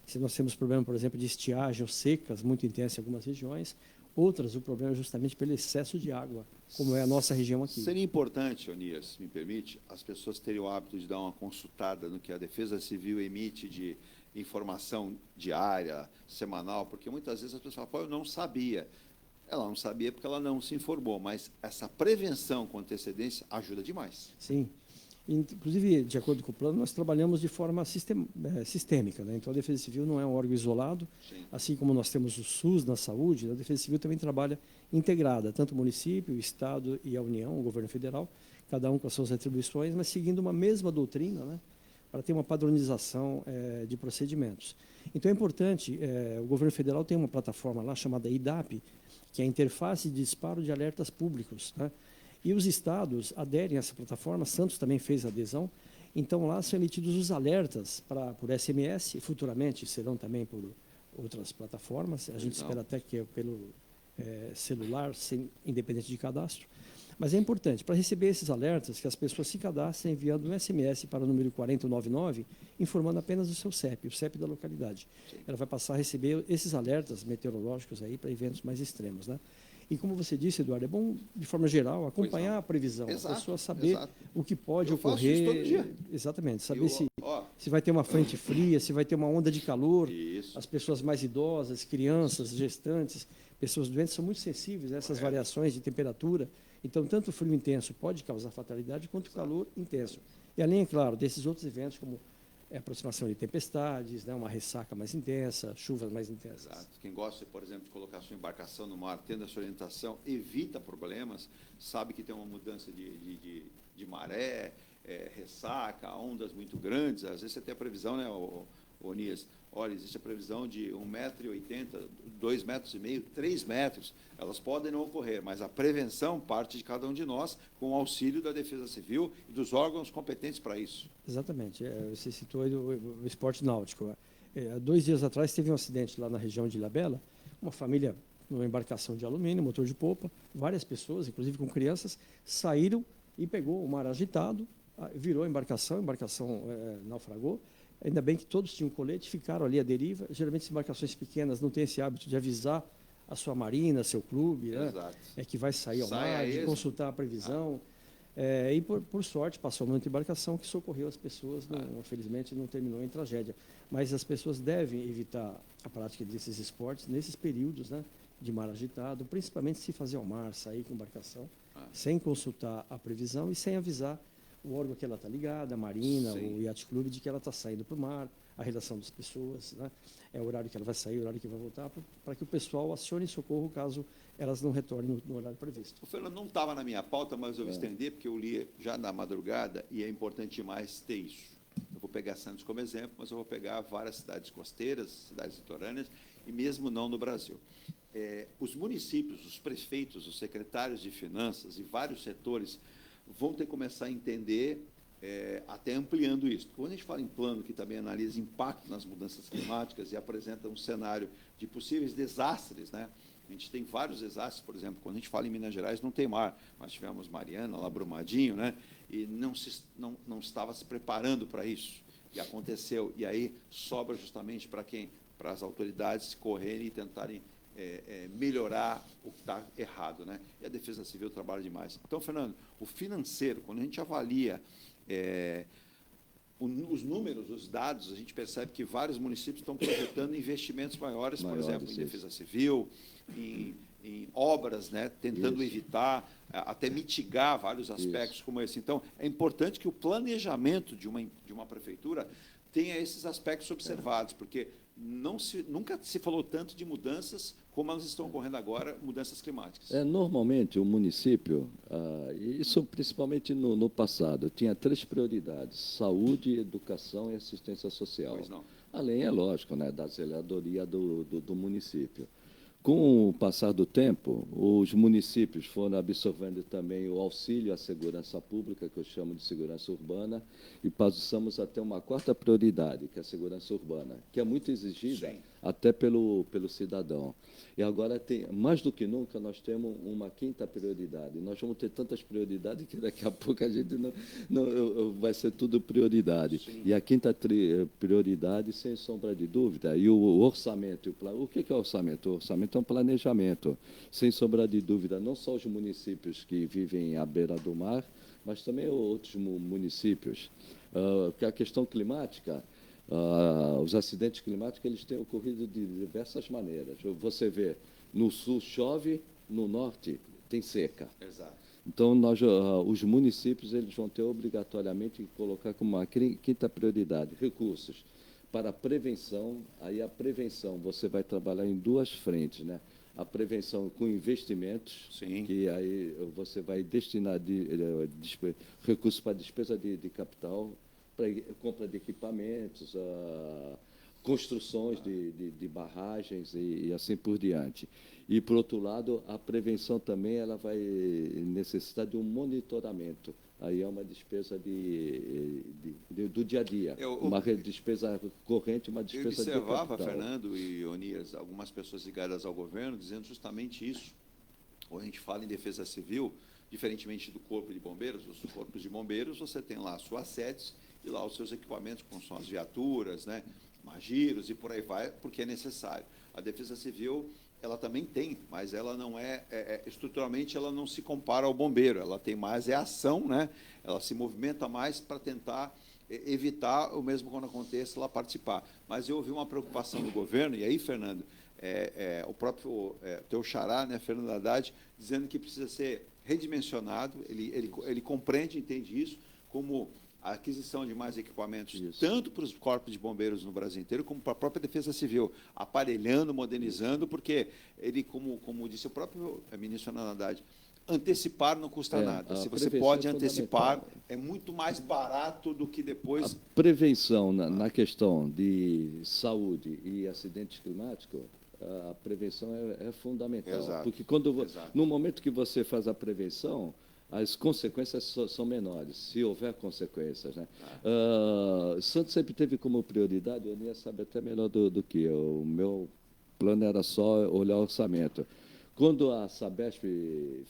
Se nós temos problema, por exemplo, de estiagem ou secas muito intensas em algumas regiões, outras o problema é justamente pelo excesso de água, como é a nossa região aqui. Seria importante, Onias, se me permite, as pessoas terem o hábito de dar uma consultada no que a Defesa Civil emite de informação diária, semanal, porque muitas vezes as pessoas falam, eu não sabia. Ela não sabia porque ela não se informou, mas essa prevenção com antecedência ajuda demais. Sim. Inclusive, de acordo com o plano, nós trabalhamos de forma sistêmica, né? Então, a Defesa Civil não é um órgão isolado, assim como nós temos o SUS na saúde, a Defesa Civil também trabalha integrada, tanto o município, o Estado e a União, o governo federal, cada um com as suas atribuições, mas seguindo uma mesma doutrina, né? Para ter uma padronização de procedimentos. Então, é importante, o governo federal tem uma plataforma lá chamada IDAP, que é a Interface de Disparo de Alertas Públicos, né? E os estados aderem a essa plataforma, Santos também fez adesão, então lá são emitidos os alertas por SMS, e futuramente serão também por outras plataformas, a gente espera até que pelo celular, independente de cadastro. Mas é importante, para receber esses alertas, que as pessoas se cadastrem enviando um SMS para o número 4099, informando apenas o seu CEP, o CEP da localidade. Ela vai passar a receber esses alertas meteorológicos aí para eventos mais extremos, né? E como você disse, Eduardo, é bom, de forma geral, acompanhar a previsão, a pessoa saber o que pode ocorrer. Faço isso todo dia. Exatamente, saber se vai ter uma frente fria, se vai ter uma onda de calor. As pessoas mais idosas, crianças, gestantes, pessoas doentes são muito sensíveis a essas variações de temperatura. Então, tanto o frio intenso pode causar fatalidade, quanto o calor intenso. E além, é claro, desses outros eventos, como aproximação de tempestades, né, uma ressaca mais intensa, chuvas mais intensas. Exato. Quem gosta, por exemplo, de colocar sua embarcação no mar, tendo essa orientação, evita problemas, sabe que tem uma mudança de maré, ressaca, ondas muito grandes. Às vezes você tem a previsão, né, Onias? Olha, existe a previsão de 1,80 m, 2,5 m, 3 metros. Elas podem não ocorrer, mas a prevenção parte de cada um de nós, com o auxílio da Defesa Civil e dos órgãos competentes para isso. Exatamente. Você citou aí o esporte náutico. 2 dias atrás teve um acidente lá na região de Ilhabela. uma família numa embarcação de alumínio, motor de popa, várias pessoas, inclusive com crianças, saíram e pegou o mar agitado, virou a embarcação naufragou. Ainda bem que todos tinham colete, ficaram ali à deriva. Geralmente, as embarcações pequenas não têm esse hábito de avisar a sua marina, seu clube, né? Que vai sair ao mar, de consultar a previsão. E, por sorte, passou uma embarcação que socorreu as pessoas. Infelizmente, não terminou em tragédia. Mas as pessoas devem evitar a prática desses esportes nesses períodos, né, de mar agitado, principalmente se fazer ao mar, sair com embarcação, sem consultar a previsão e sem avisar o órgão que ela está ligada, a marina, o iate clube, de que ela está saindo para o mar, a relação das pessoas, né? O horário que ela vai sair, o horário que vai voltar, para que o pessoal acione socorro caso elas não retornem no horário previsto. O Fernando não estava na minha pauta, mas eu vou estender, porque eu li já na madrugada e é importante demais ter isso. Eu vou pegar Santos como exemplo, mas eu vou pegar várias cidades costeiras, cidades litorâneas, e mesmo não no Brasil. Os municípios, os prefeitos, os secretários de finanças e vários setores vão ter que começar a entender, até ampliando isso. Quando a gente fala em plano que também analisa impacto nas mudanças climáticas e apresenta um cenário de possíveis desastres, né? A gente tem vários desastres, por exemplo, quando a gente fala em Minas Gerais, não tem mar. Nós tivemos Mariana, lá Brumadinho, né? E não estava se preparando para isso. E aconteceu. E aí sobra justamente para quem? Para as autoridades correrem e tentarem melhorar o que está errado, né? E a Defesa Civil trabalha demais. Então, Fernando, o financeiro, quando a gente avalia os números, os dados, a gente percebe que vários municípios estão projetando investimentos maiores, por exemplo, em Defesa Civil, em obras, né, tentando evitar, até mitigar vários aspectos como esse. Então, é importante que o planejamento de uma prefeitura tenha esses aspectos observados, porque nunca se falou tanto de mudanças como elas estão ocorrendo agora, mudanças climáticas. Normalmente, o município, isso principalmente no passado, tinha 3 prioridades: saúde, educação e assistência social. Pois não. Além, é lógico, né, da zeladoria do município. Com o passar do tempo, os municípios foram absorvendo também o auxílio à segurança pública, que eu chamo de segurança urbana, e passamos a ter uma 4ª prioridade, que é a segurança urbana, que é muito exigida até pelo cidadão. E agora, mais do que nunca, nós temos uma 5ª prioridade. Nós vamos ter tantas prioridades que daqui a pouco a gente não vai ser tudo prioridade. Sim. E a 5ª prioridade, sem sombra de dúvida, e o orçamento. O que é orçamento? O orçamento é um planejamento, sem sombra de dúvida, não só os municípios que vivem à beira do mar, mas também outros municípios. Que a questão climática, os acidentes climáticos, eles têm ocorrido de diversas maneiras. Você vê, no sul chove, no norte tem seca. Exato. Então, os municípios, eles vão ter obrigatoriamente que colocar como uma 5ª prioridade recursos para a prevenção. Aí a prevenção, você vai trabalhar em 2 frentes, né? A prevenção com investimentos, que aí você vai destinar recursos para despesa de capital, para compra de equipamentos, construções de barragens e assim por diante. E, por outro lado, a prevenção também ela vai necessitar de um monitoramento. Aí é uma despesa do dia a dia, uma despesa corrente, uma despesa de capital. Eu observava, Fernando e Onias, algumas pessoas ligadas ao governo, dizendo justamente isso. Quando a gente fala em defesa civil, diferentemente do Corpo de Bombeiros, os corpos de bombeiros, você tem lá as suas sedes e lá os seus equipamentos, como são as viaturas, né, magiros e por aí vai, porque é necessário. A Defesa Civil, ela também tem, mas ela não estruturalmente, ela não se compara ao bombeiro, ela tem mais ação, né? Ela se movimenta mais para tentar evitar o mesmo quando aconteça, ela participar. Mas eu ouvi uma preocupação do governo, e aí, Fernando, o próprio teu xará, né, Fernando Haddad, dizendo que precisa ser redimensionado, ele compreende, entende isso, como a aquisição de mais equipamentos, tanto para os corpos de bombeiros no Brasil inteiro, como para a própria Defesa Civil, aparelhando, modernizando, porque ele, como disse o próprio ministro Fernando Haddad, antecipar não custa nada. Se você pode antecipar, é muito mais barato do que depois... A prevenção na questão de saúde e acidentes climáticos, a prevenção é fundamental. Exato. Porque no momento que você faz a prevenção, as consequências são menores, se houver consequências, né? Santos sempre teve como prioridade, o Nia sabe até melhor do que eu, o meu plano era só olhar o orçamento. Quando a Sabesp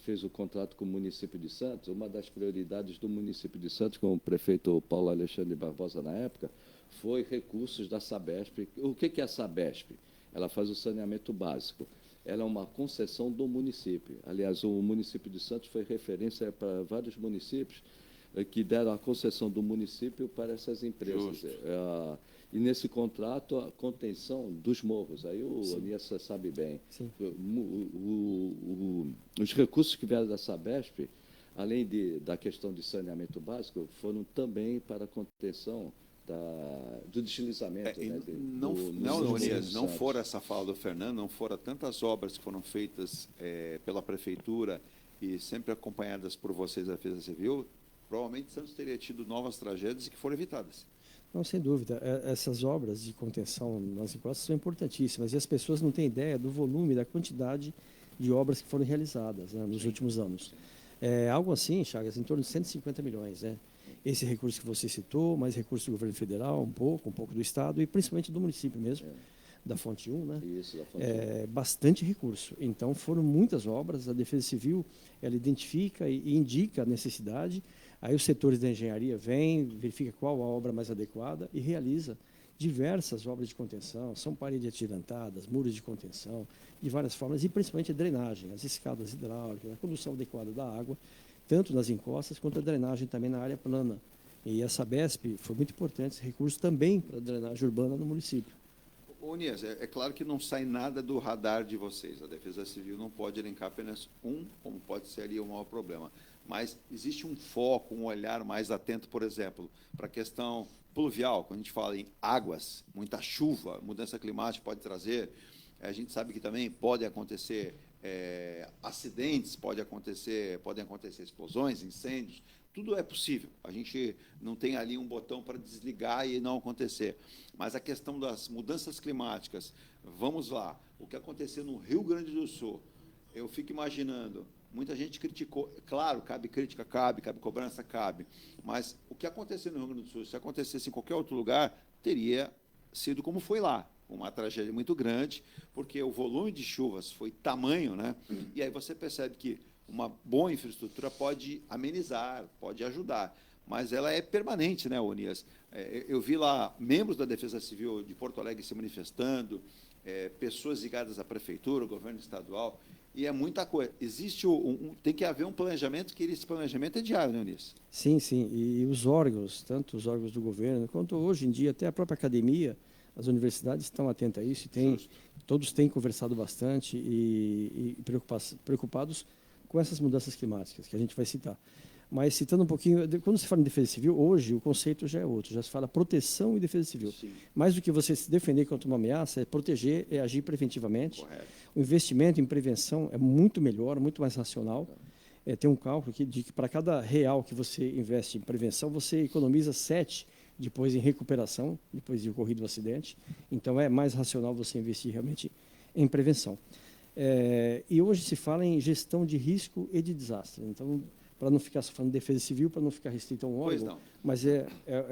fez o contrato com o município de Santos, uma das prioridades do município de Santos, com o prefeito Paulo Alexandre Barbosa na época, foi recursos da Sabesp. O que é a Sabesp? Ela faz o saneamento básico. Ela é uma concessão do município. Aliás, o município de Santos foi referência para vários municípios que deram a concessão do município para essas empresas. E nesse contrato, a contenção dos morros. Aí o Onias sabe bem. Os recursos que vieram da Sabesp, além da questão de saneamento básico, foram também para a contenção do deslizamento. Não fora essa fala do Fernando, não fora tantas obras que foram feitas pela Prefeitura e sempre acompanhadas por vocês da Defesa Civil, provavelmente Santos teria tido novas tragédias que foram evitadas. Não, sem dúvida. Essas obras de contenção nas encostas são importantíssimas e as pessoas não têm ideia do volume, da quantidade de obras que foram realizadas, né, nos últimos anos. Algo assim, Chagas, em torno de 150 milhões. Né? Esse recurso que você citou, mais recurso do governo federal, um pouco do Estado e principalmente do município mesmo, da Fonte 1, né? Isso, da Fonte 1. Bastante recurso. Então, foram muitas obras. A Defesa Civil, ela identifica e indica a necessidade. Aí os setores da engenharia vêm, verifica qual a obra mais adequada e realiza diversas obras de contenção. São paredes atirantadas, muros de contenção, de várias formas, e principalmente a drenagem, as escadas hidráulicas, a condução adequada da água, tanto nas encostas quanto a drenagem também na área plana. E a Sabesp foi muito importante esse recurso também para a drenagem urbana no município. Onias, é claro que não sai nada do radar de vocês. A Defesa Civil não pode elencar apenas como pode ser ali o maior problema. Mas existe um foco, um olhar mais atento, por exemplo, para a questão pluvial, quando a gente fala em águas, muita chuva, mudança climática pode trazer. A gente sabe que também podem acontecer acidentes, podem acontecer explosões, incêndios. Tudo é possível. A gente não tem ali um botão para desligar e não acontecer. Mas a questão das mudanças climáticas, vamos lá, o que aconteceu no Rio Grande do Sul, eu fico imaginando, muita gente criticou, claro, cabe crítica, cabe cobrança, cabe, mas o que aconteceu no Rio Grande do Sul, se acontecesse em qualquer outro lugar, teria sido como foi lá, uma tragédia muito grande, porque o volume de chuvas foi tamanho, né? E aí você percebe que uma boa infraestrutura pode amenizar, pode ajudar, mas ela é permanente, né, Onias? Eu vi lá membros da Defesa Civil de Porto Alegre se manifestando, pessoas ligadas à prefeitura, ao governo estadual, e é muita coisa. Existe tem que haver um planejamento, que esse planejamento é diário, né, Onias? Sim, e os órgãos, tanto os órgãos do governo, quanto hoje em dia até a própria academia, as universidades estão atentas a isso, todos têm conversado bastante e preocupados com essas mudanças climáticas que a gente vai citar. Mas citando um pouquinho, quando se fala em defesa civil, hoje o conceito já é outro, já se fala proteção e defesa civil. Sim. Mais do que você se defender contra uma ameaça, é proteger, é agir preventivamente. Correto. O investimento em prevenção é muito melhor, muito mais racional. Tem um cálculo de que para cada real que você investe em prevenção, você economiza 7 depois em recuperação, depois de ocorrido o acidente. Então, é mais racional você investir realmente em prevenção. E hoje se fala em gestão de risco e de desastre. Então, para não ficar só falando de defesa civil, para não ficar restrito a um órgão, mas é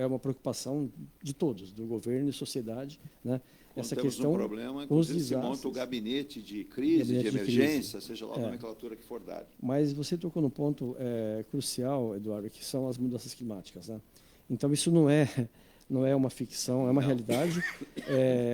uma preocupação de todos, do governo e sociedade, né? Quando essa temos questão um problema, inclusive se monta o gabinete de crise, de emergência, seja lá a nomenclatura que for dada. Mas você tocou num ponto crucial, Eduardo, que são as mudanças climáticas, né? Então, isso não é uma ficção, é uma realidade.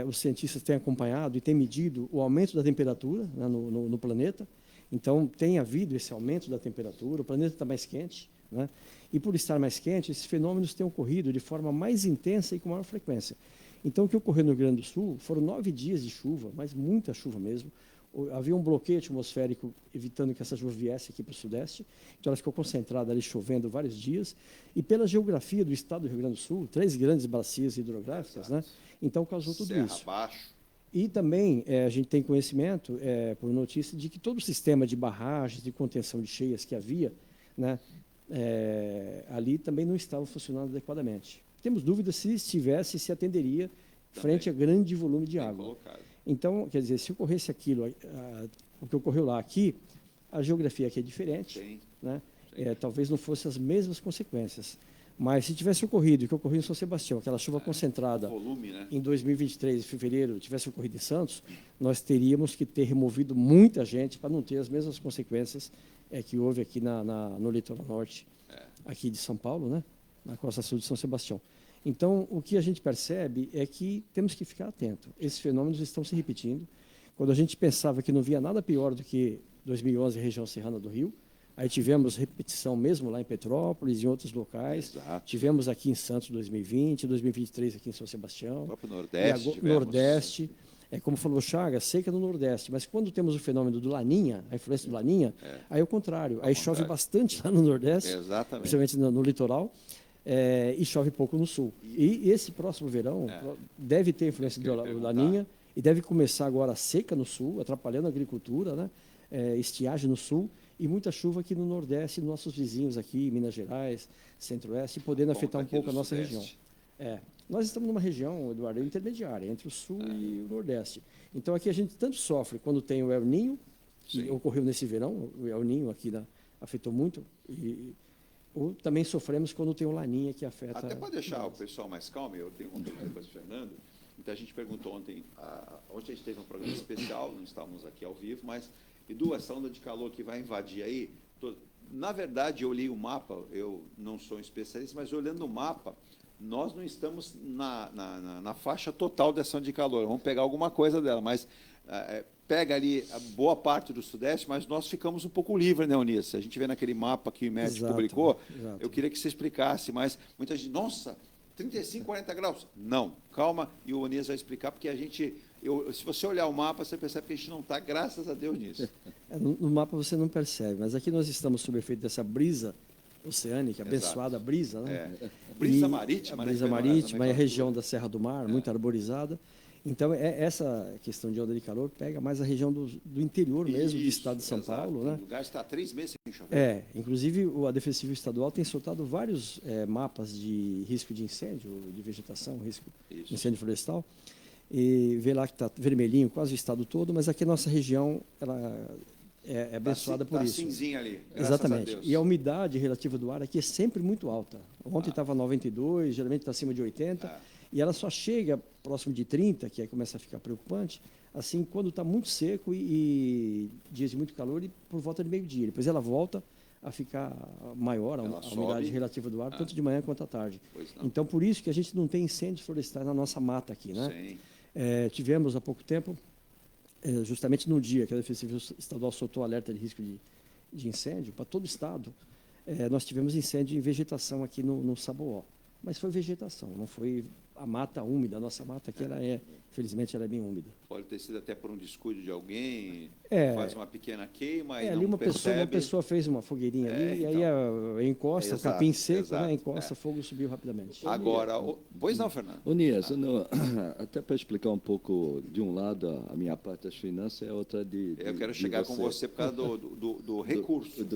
Os cientistas têm acompanhado e têm medido o aumento da temperatura, né, no planeta. Então, tem havido esse aumento da temperatura, o planeta está mais quente, né? E por estar mais quente, esses fenômenos têm ocorrido de forma mais intensa e com maior frequência. Então, o que ocorreu no Rio Grande do Sul foram 9 dias de chuva, mas muita chuva mesmo. Havia um bloqueio atmosférico evitando que essa chuva viesse aqui para o sudeste, então ela ficou concentrada ali chovendo vários dias, e pela geografia do estado do Rio Grande do Sul, 3 grandes bacias hidrográficas, né? Então causou tudo Serra isso. Abaixo. E também a gente tem conhecimento, por notícia, de que todo o sistema de barragens, de contenção de cheias que havia, né, ali também não estava funcionando adequadamente. Temos dúvidas se estivesse, se atenderia frente a grande volume de água. Colocado. Então, quer dizer, se ocorresse aquilo, o que ocorreu lá aqui, a geografia aqui é diferente, né? Talvez não fossem as mesmas consequências, Mas se tivesse ocorrido, o que ocorreu em São Sebastião, aquela chuva concentrada volume, né? em 2023, em fevereiro, tivesse ocorrido em Santos, nós teríamos que ter removido muita gente para não ter as mesmas consequências que houve aqui no litoral norte, aqui de São Paulo, né? Na costa sul de São Sebastião. Então, o que a gente percebe é que temos que ficar atento. Esses fenômenos estão se repetindo. Quando a gente pensava que não via nada pior do que 2011, a região serrana do Rio, aí tivemos repetição mesmo lá em Petrópolis e em outros locais. Exato. Tivemos aqui em Santos 2020, 2023 aqui em São Sebastião. O próprio Nordeste. E Nordeste. Como falou o Chagas, seca no Nordeste. Mas quando temos o fenômeno do Laninha, a influência do Laninha, aí é o contrário. Aí chove bastante lá no Nordeste, principalmente no litoral, e chove pouco no Sul. E esse próximo verão deve ter influência do Laninha e deve começar agora a seca no Sul, atrapalhando a agricultura, né? Estiagem no Sul, e muita chuva aqui no Nordeste, nossos vizinhos aqui, Minas Gerais, Centro-Oeste, podendo afetar um pouco a nossa região. Nós estamos numa região, Eduardo, intermediária, entre o Sul e o Nordeste. Então, aqui a gente tanto sofre quando tem o El Niño, que ocorreu nesse verão, o El Niño aqui afetou muito, ou também sofremos quando tem o Laninha, que afeta... Até para deixar o pessoal mais calmo, eu tenho uma pergunta para o Fernando. Então, a gente perguntou ontem, ontem a gente teve um programa especial, não estávamos aqui ao vivo, mas, Edu, essa onda de calor que vai invadir aí, na verdade, eu li o mapa, eu não sou um especialista, mas olhando o mapa, nós não estamos na faixa total dessa onda de calor. Vamos pegar alguma coisa dela, mas pega ali a boa parte do Sudeste, mas nós ficamos um pouco livres, né, Eunice? A gente vê naquele mapa que o IMET publicou, eu queria que você explicasse, mas muita gente, nossa, 35, 40 graus. Não, calma, e o Eunice vai explicar, porque a gente, se você olhar o mapa, você percebe que a gente não está, graças a Deus, nisso. No mapa você não percebe, mas aqui nós estamos sob efeito dessa brisa oceânica, abençoada brisa, né? Brisa marítima, a brisa marítima e a região da Serra do Mar, muito arborizada. Então, essa questão de onda de calor pega mais a região do interior mesmo do estado de São Paulo, né? O lugar está há 3 meses sem chover. Inclusive, a Defesa Civil Estadual tem soltado vários mapas de risco de incêndio, de vegetação, risco de incêndio florestal, e vê lá que está vermelhinho quase o estado todo, mas aqui a nossa região ela é abençoada por isso. Cinzinha ali, exatamente. E a umidade relativa do ar aqui é sempre muito alta. Ontem estava 92, geralmente está acima de 80, e ela só chega próximo de 30, que aí começa a ficar preocupante, assim, quando está muito seco e dias de muito calor, e por volta de meio-dia. Depois ela volta a ficar maior, a umidade relativa do ar, tanto de manhã quanto à tarde. Então, por isso que a gente não tem incêndios florestais na nossa mata aqui, né? Tivemos há pouco tempo, justamente no dia que a Defesa Civil Estadual soltou o alerta de risco de incêndio para todo o estado, nós tivemos incêndio em vegetação aqui no Saboó. Mas foi vegetação, não foi a mata úmida. A nossa mata aqui, infelizmente, ela é bem úmida. Pode ter sido até por um descuido de alguém, faz uma pequena queima e ali uma pessoa fez uma fogueirinha ali, e aí encosta, o capim seco, né, encosta, fogo subiu rapidamente. Agora, pois não, Fernando? Nias, até para explicar um pouco, de um lado, a minha parte das finanças, é outra eu quero chegar com você por causa do recurso.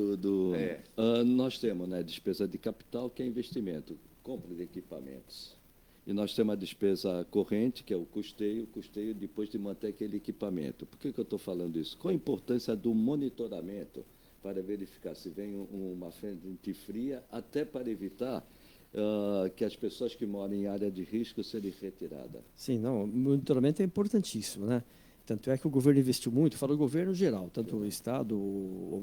Nós temos, né, despesa de capital, que é investimento, compra de equipamentos. E nós temos a despesa corrente, que é o custeio depois de manter aquele equipamento. Por que eu estou falando isso? Qual a importância do monitoramento para verificar se vem uma frente fria, até para evitar que as pessoas que moram em área de risco sejam retiradas? Sim, o monitoramento é importantíssimo, né? Tanto é que o governo investiu muito, falo do governo geral, tanto o Estado, o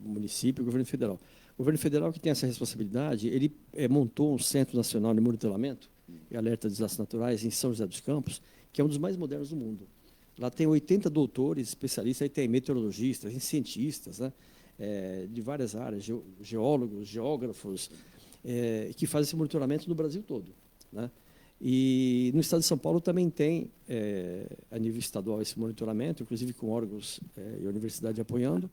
município e o governo federal. O governo federal, que tem essa responsabilidade, ele montou um Centro Nacional de Monitoramento e Alerta de Desastres Naturais em São José dos Campos, que é um dos mais modernos do mundo. Lá tem 80 doutores, especialistas, aí tem meteorologistas, cientistas, né, de várias áreas, geólogos, geógrafos, que fazem esse monitoramento no Brasil todo, né? E no estado de São Paulo também tem, a nível estadual, esse monitoramento, inclusive com órgãos e a universidade apoiando.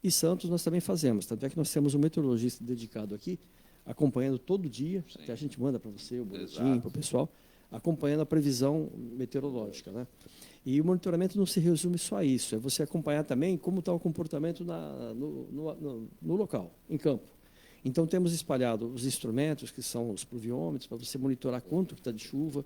E Santos nós também fazemos, tanto é que nós temos um meteorologista dedicado aqui, acompanhando todo dia, até a gente manda para você o boletim, para o pessoal, acompanhando a previsão meteorológica, né? E o monitoramento não se resume só a isso, é você acompanhar também como está o comportamento no local, em campo. Então, temos espalhado os instrumentos, que são os pluviômetros, para você monitorar quanto está de chuva.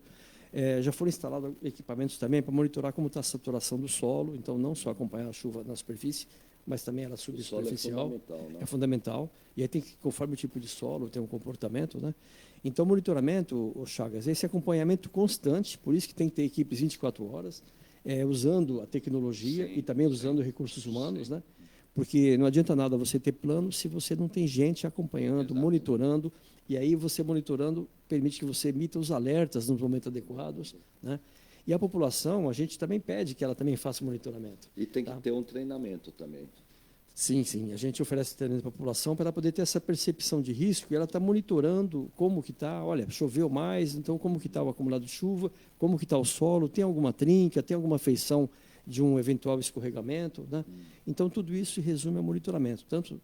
Já foram instalados equipamentos também para monitorar como está a saturação do solo, então não só acompanhar a chuva na superfície, mas também ela subsuperficial. É fundamental, né? É fundamental. E aí tem que, conforme o tipo de solo, tem um comportamento, né? Então, monitoramento, Chagas, esse acompanhamento constante, por isso que tem que ter equipes 24 horas, usando a tecnologia e também usando recursos humanos, né? Porque não adianta nada você ter plano se você não tem gente acompanhando, monitorando, e aí você monitorando permite que você emita os alertas nos momentos adequados, né? E a população, a gente também pede que ela também faça monitoramento. E tem que ter um treinamento também. Sim, a gente oferece treinamento para a população para ela poder ter essa percepção de risco e ela está monitorando como que está, olha, choveu mais, então como que está o acumulado de chuva, como que está o solo, tem alguma trinca, tem alguma feição de um eventual escorregamento, né? Então, tudo isso se resume ao monitoramento, tanto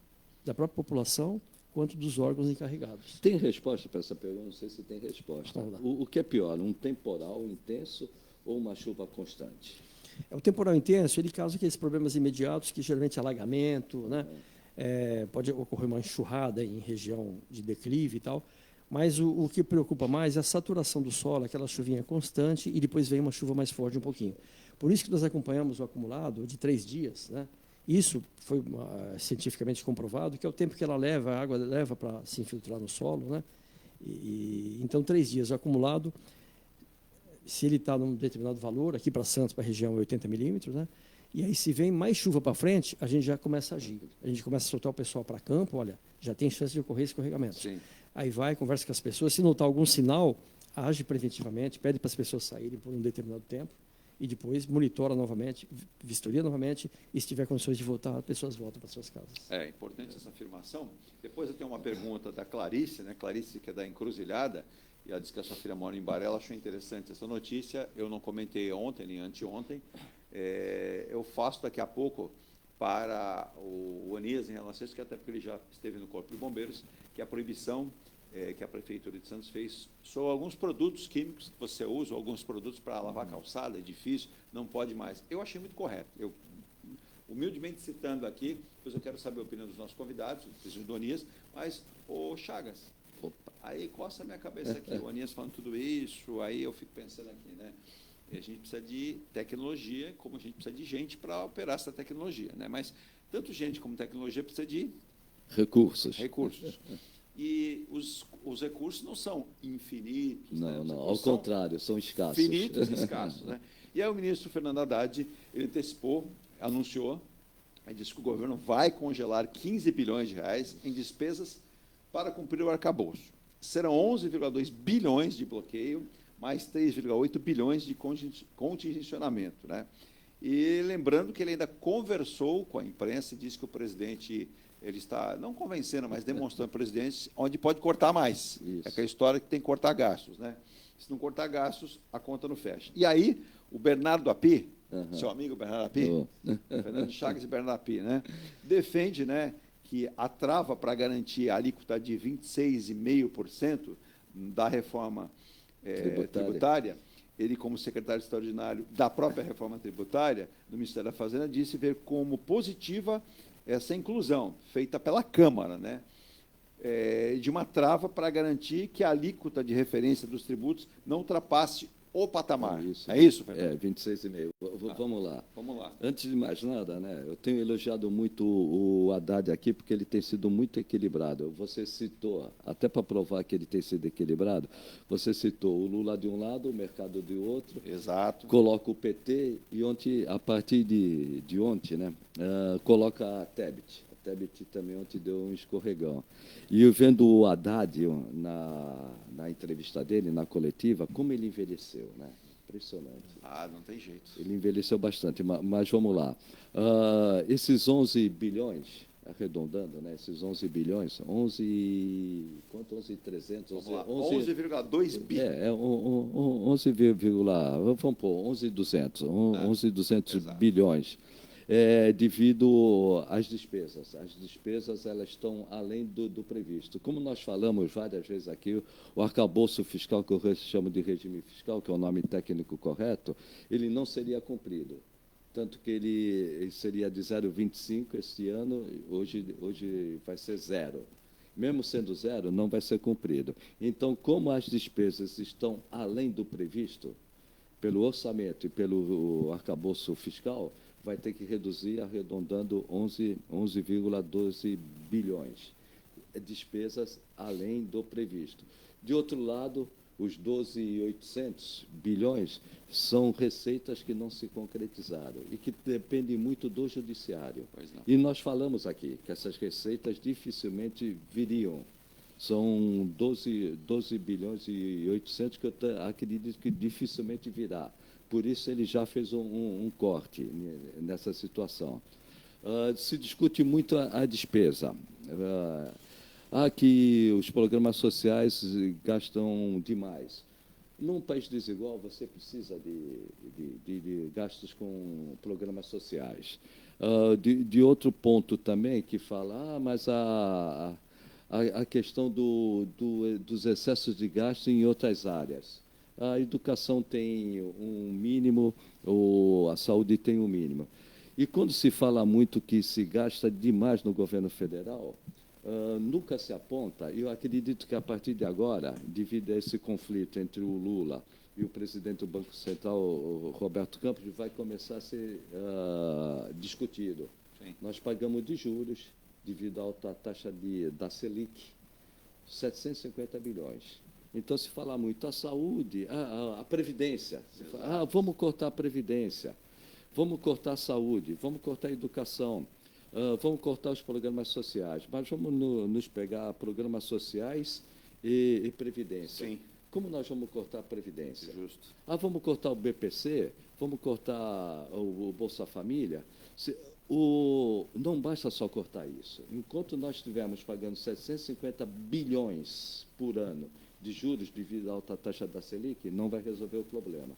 da própria população quanto dos órgãos encarregados. Tem resposta para essa pergunta? Não sei se tem resposta. O que é pior, um temporal intenso ou uma chuva constante? O temporal intenso, ele causa aqueles problemas imediatos, que geralmente é alagamento, né? Pode ocorrer uma enxurrada em região de declive e tal, mas o que preocupa mais é a saturação do solo, aquela chuvinha constante, e depois vem uma chuva mais forte um pouquinho. Por isso que nós acompanhamos o acumulado de 3 dias, né? Isso foi cientificamente comprovado, que é o tempo que a água leva para se infiltrar no solo, né? Então, 3 dias acumulado, se ele está num determinado valor, aqui para Santos, para a região, 80 milímetros, né? E aí, se vem mais chuva para frente, a gente já começa a agir. A gente começa a soltar o pessoal para campo, olha, já tem chance de ocorrer escorregamento. Aí vai, conversa com as pessoas, se notar algum sinal, age preventivamente, pede para as pessoas saírem por um determinado tempo, e depois monitora novamente, vistoria novamente, e se tiver condições de voltar, as pessoas voltam para suas casas. É importante essa afirmação. Depois eu tenho uma pergunta da Clarice, né? Clarice, que é da Encruzilhada, e ela disse que a sua filha mora em Barela, achou interessante essa notícia. Eu não comentei ontem, nem anteontem. Eu faço daqui a pouco para o Onias em relação a isso, que até porque ele já esteve no Corpo de Bombeiros, que a proibição que a Prefeitura de Santos fez sobre alguns produtos químicos que você usa, alguns produtos para lavar calçada, edifício, não pode mais. Eu achei muito correto. Eu, humildemente citando aqui, depois eu quero saber a opinião dos nossos convidados, do presidente do Onias, mas, Chagas, aí coça a minha cabeça aqui, o Onias falando tudo isso, aí eu fico pensando aqui, né? A gente precisa de tecnologia, como a gente precisa de gente para operar essa tecnologia, né? Mas tanto gente como tecnologia precisa de recursos. E os recursos não são infinitos. Não, ao contrário, são escassos. Finitos e escassos, né? E aí o ministro Fernando Haddad, ele antecipou, anunciou, ele disse que o governo vai congelar 15 bilhões de reais em despesas para cumprir o arcabouço. Serão 11,2 bilhões de bloqueio, mais 3,8 bilhões de contingencionamento, né? E lembrando que ele ainda conversou com a imprensa e disse que o presidente, ele está, não convencendo, mas demonstrando ao presidente onde pode cortar mais. Isso. É aquela história que tem que cortar gastos, né? Se não cortar gastos, a conta não fecha. E aí, o Bernardo Api, seu amigo Bernardo Api, Fernando Chagas e Bernardo Api, né, defende, né, que a trava para garantir a alíquota de 26,5% da reforma tributária, ele, como secretário extraordinário da própria reforma tributária do Ministério da Fazenda, disse ver como positiva essa inclusão feita pela Câmara, né, de uma trava para garantir que a alíquota de referência dos tributos não ultrapasse o patamar. É isso, Fernando? 26,5%. Vamos lá. Vamos lá. Antes de mais nada, né, eu tenho elogiado muito o Haddad aqui, porque ele tem sido muito equilibrado. Você citou, até para provar que ele tem sido equilibrado, você citou o Lula de um lado, o mercado de outro. Exato. Coloca o PT e ontem, a partir de ontem, né, coloca a Tebet. A Tebet também ontem deu um escorregão. E eu vendo o Haddad na entrevista dele, na coletiva, como ele envelheceu, né? Impressionante. Não tem jeito. Ele envelheceu bastante, mas vamos lá. Esses 11 bilhões, arredondando, né? Esses 11 bilhões, 11,300? 11,2 bi. 11, vamos pôr, 11,200. 11,200 bilhões. Devido às despesas. As despesas elas estão além do previsto. Como nós falamos várias vezes aqui, o arcabouço fiscal, que eu chamo de regime fiscal, que é o nome técnico correto, ele não seria cumprido. Tanto que ele seria de 0,25 este ano, hoje vai ser 0. Mesmo sendo 0, não vai ser cumprido. Então, como as despesas estão além do previsto, pelo orçamento e pelo arcabouço fiscal, vai ter que reduzir, arredondando 11,12 bilhões. Despesas além do previsto. De outro lado, os 12.800 bilhões são receitas que não se concretizaram e que dependem muito do judiciário. E nós falamos aqui que essas receitas dificilmente viriam. São 12 bilhões e 800 que eu acredito que dificilmente virá. Por isso, ele já fez um corte nessa situação. Se discute muito a despesa. Que os programas sociais gastam demais. Num país desigual, você precisa de gastos com programas sociais. De outro ponto também, que fala, mas a questão dos excessos de gasto em outras áreas. A educação tem um mínimo, ou a saúde tem um mínimo. E quando se fala muito que se gasta demais no governo federal, nunca se aponta, e eu acredito que a partir de agora, devido a esse conflito entre o Lula e o presidente do Banco Central, o Roberto Campos, vai começar a ser discutido. Sim. Nós pagamos de juros, devido à alta taxa da Selic, 750 bilhões. Então, se fala muito a saúde, a Previdência. Se fala, vamos cortar a Previdência, vamos cortar a saúde, vamos cortar a educação. Vamos cortar os programas sociais, mas vamos nos pegar programas sociais e Previdência. Sim. Como nós vamos cortar a Previdência? Justo. Vamos cortar o BPC, vamos cortar o Bolsa Família. Não basta só cortar isso. Enquanto nós estivermos pagando 750 bilhões por ano de juros devido à alta taxa da Selic, não vai resolver o problema.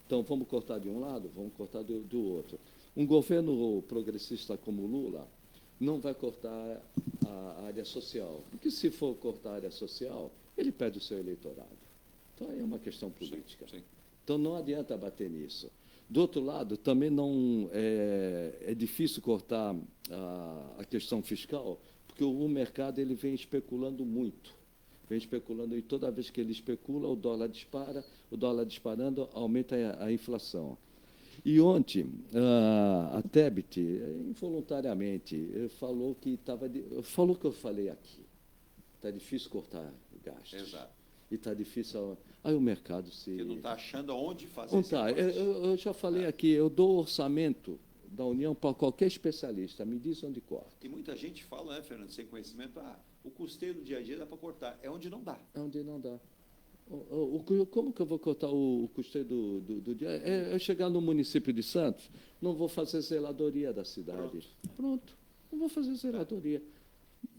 Então, vamos cortar de um lado, vamos cortar do outro. Um governo progressista como o Lula não vai cortar a área social, porque se for cortar a área social, ele perde o seu eleitorado. Então, aí é uma questão política. Sim. Então, não adianta bater nisso. Do outro lado, também não é difícil cortar a questão fiscal, porque o mercado ele vem especulando muito. Vem especulando, e toda vez que ele especula, o dólar dispara, o dólar disparando, aumenta a inflação. E ontem, a Tebet, involuntariamente, falou que falou o que eu falei aqui. Está difícil cortar gastos. Exato. E está difícil. Aí o mercado se. Porque não está achando aonde fazer não isso. Tá. Eu já falei aqui, eu dou orçamento da União para qualquer especialista, me diz onde corta. E muita gente fala, Fernando, sem conhecimento, o custeio do dia a dia dá para cortar. É onde não dá. É onde não dá. Como que eu vou cortar o custeio do dia? Eu chegar no município de Santos, não vou fazer zeladoria da cidade. Pronto. Não vou fazer zeladoria.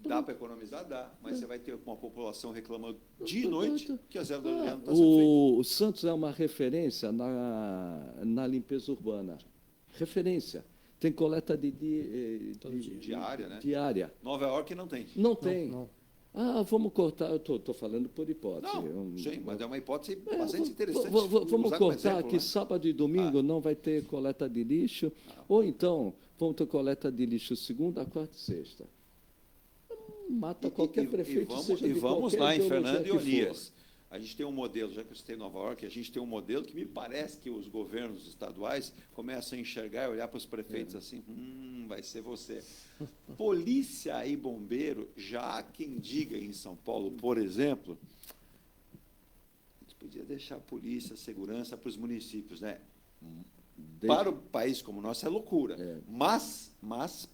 Dá para economizar? Dá. Mas você vai ter uma população reclamando de noite que a zeladoria não está sendo feita. O Santos é uma referência na limpeza urbana. Referência. Tem coleta diária, né? Diária. Nova York não tem. Não tem. Não. Vamos cortar, eu estou falando por hipótese. Não, sim, mas é uma hipótese bastante interessante. Vamos cortar que sábado e domingo não vai ter coleta de lixo, ou então vamos ter coleta de lixo segunda, quarta e sexta. Mata qualquer prefeito, e vamos lá em Fernando e Onias. A gente tem um modelo, já que eu citei Nova York, a gente tem um modelo que me parece que os governos estaduais começam a enxergar e olhar para os prefeitos assim, vai ser você. Polícia e bombeiro, já há quem diga em São Paulo, por exemplo, a gente podia deixar a polícia, a segurança para os municípios, né? Para o país como o nosso é loucura. Mas,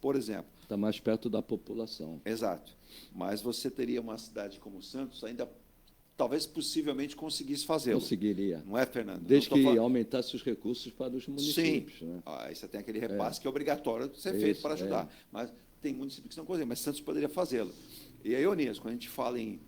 por exemplo... Está mais perto da população. Exato. Mas você teria uma cidade como Santos ainda... Talvez possivelmente conseguisse fazê-lo. Conseguiria. Não é, Fernando? Desde que aumentasse os recursos para os municípios. Sim. Né? Aí você tem aquele repasse que é obrigatório de ser feito para ajudar. Mas tem municípios que não conseguem, mas Santos poderia fazê-lo. E aí, Onias, quando a gente fala em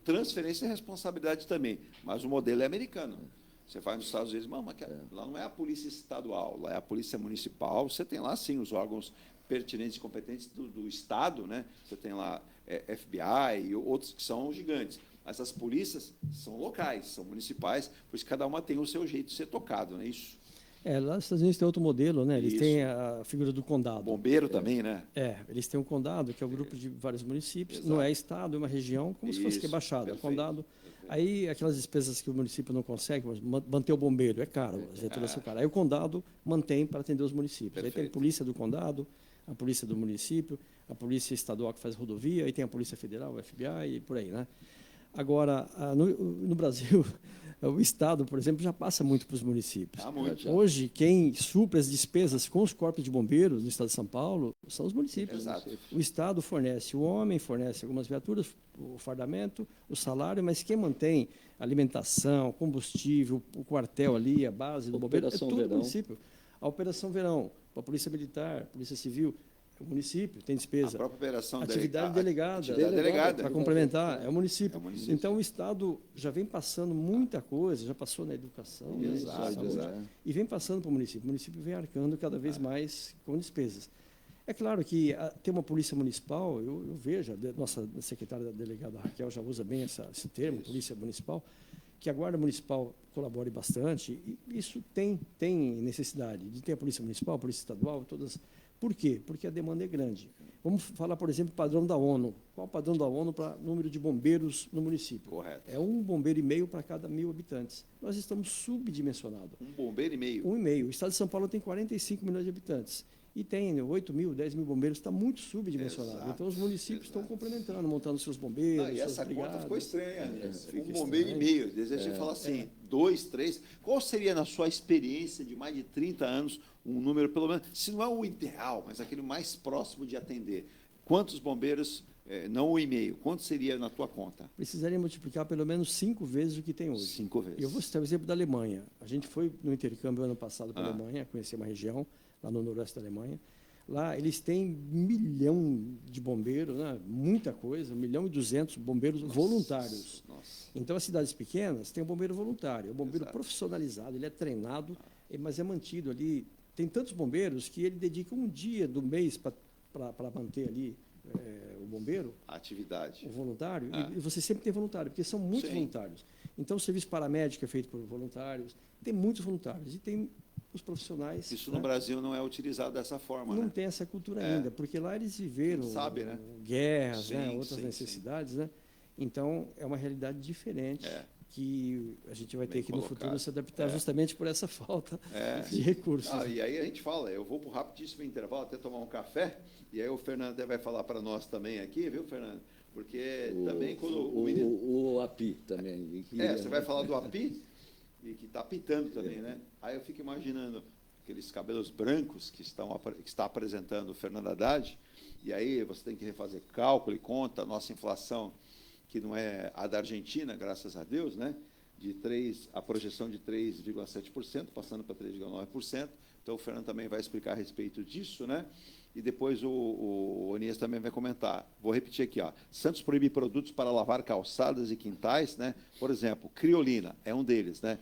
transferência é responsabilidade também, mas o modelo é americano. Você vai nos Estados Unidos, mas lá não é a polícia estadual, lá é a polícia municipal. Você tem lá, sim, os órgãos pertinentes e competentes do Estado, né? Você tem lá FBI e outros que são gigantes. Mas as polícias são locais, são municipais, pois cada uma tem o seu jeito de ser tocado, não é isso? Lá nos Estados Unidos tem outro modelo, né? Eles têm a figura do condado. Bombeiro também, né? Eles têm um condado, que é um grupo de vários municípios. Exato. Não é estado, é uma região, como se fosse que é baixada. Condado. Aí, aquelas despesas que o município não consegue, manter o bombeiro é caro, as viaturas são caras. Aí o condado mantém para atender os municípios. Perfeito. Aí tem a polícia do condado, a polícia do município, a polícia estadual que faz rodovia, aí tem a polícia federal, o FBI e por aí, né? Agora, no Brasil, o Estado, por exemplo, já passa muito para os municípios. Muito. Hoje, quem supre as despesas com os corpos de bombeiros no Estado de São Paulo são os municípios. Exato. O Estado fornece o homem, fornece algumas viaturas, o fardamento, o salário, mas quem mantém a alimentação, combustível, o quartel ali, a base do bombeiro, é todo o município. A Operação Verão, a Polícia Militar, a Polícia Civil, o município tem despesa. A própria operação atividade delegada. Para complementar, é o município. Então, o Estado já vem passando muita coisa, já passou na educação, e vem passando para o município. O município vem arcando cada vez mais com despesas. É claro que ter uma polícia municipal, eu vejo, a nossa secretária delegada Raquel já usa bem esse termo, polícia municipal, que a Guarda Municipal colabore bastante, e isso tem necessidade de ter a Polícia Municipal, a Polícia Estadual, todas. Por quê? Porque a demanda é grande. Vamos falar, por exemplo, padrão da ONU. Qual o padrão da ONU para número de bombeiros no município? Correto. É 1,5 bombeiro para cada 1.000 habitantes. Nós estamos subdimensionados. 1,5 bombeiro? 1,5. O estado de São Paulo tem 45 milhões de habitantes. E tem 8.000, 10.000 bombeiros, está muito subdimensionado. Exato, então, os municípios estão complementando, montando seus bombeiros. E essa brigadas. conta ficou estranha, né? 1,5 bombeiro. Deseja falar assim, 2, 3. Qual seria, na sua experiência de mais de 30 anos, um número, pelo menos, se não é o ideal, mas aquele mais próximo de atender? Quantos bombeiros, não 1,5, quanto seria na tua conta? Precisaria multiplicar pelo menos 5 vezes o que tem hoje. 5 vezes. Eu vou citar o exemplo da Alemanha. A gente foi no intercâmbio ano passado para a Alemanha, conhecer uma região lá no noroeste da Alemanha. Lá eles têm 1 milhão de bombeiros, né? Muita coisa, 1.200.000 bombeiros voluntários. Então, as cidades pequenas têm um bombeiro voluntário, é um bombeiro profissionalizado, ele é treinado, mas é mantido ali. Tem tantos bombeiros que ele dedica um dia do mês para manter ali o bombeiro. A atividade. O voluntário, e você sempre tem voluntário, porque são muitos voluntários. Então, o serviço paramédico é feito por voluntários, tem muitos voluntários, e tem os profissionais. Isso no Brasil não é utilizado dessa forma, não tem essa cultura ainda, porque lá eles viveram guerras, outras necessidades, né? Então, é uma realidade diferente que a gente vai ter que, no futuro, se adaptar justamente por essa falta de recursos. E aí a gente fala, eu vou para o rapidíssimo intervalo, até tomar um café, e aí o Fernando até vai falar para nós também aqui, viu, Fernando? Porque também quando o API também. Você vai falar do API, e que está apitando também, né? Aí eu fico imaginando aqueles cabelos brancos que está apresentando o Fernando Haddad, e aí você tem que refazer cálculo e conta, a nossa inflação, que não é a da Argentina, graças a Deus, né? A projeção de 3,7%, passando para 3,9%. Então, o Fernando também vai explicar a respeito disso, né? E depois o Onias também vai comentar. Vou repetir aqui, ó. Santos proíbe produtos para lavar calçadas e quintais, né? Por exemplo, criolina é um deles, né?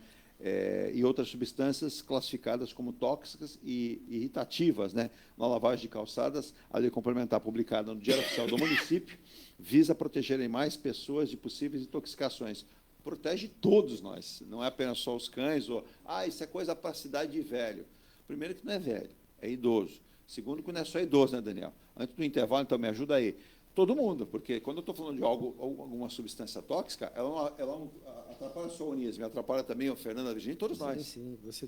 E outras substâncias classificadas como tóxicas e irritativas, né? Na lavagem de calçadas, a lei complementar publicada no Diário Oficial do município visa protegerem mais pessoas de possíveis intoxicações. Protege todos nós, não é apenas só os cães, ou, isso é coisa para a cidade de velho. Primeiro que não é velho, é idoso. Segundo que não é só idoso, né, Daniel? Antes do intervalo, então, me ajuda aí. Todo mundo, porque quando eu estou falando de alguma substância tóxica, ela não atrapalha só o Onias, me atrapalha também o Fernando, a Virgínia, todos nós. Sim, você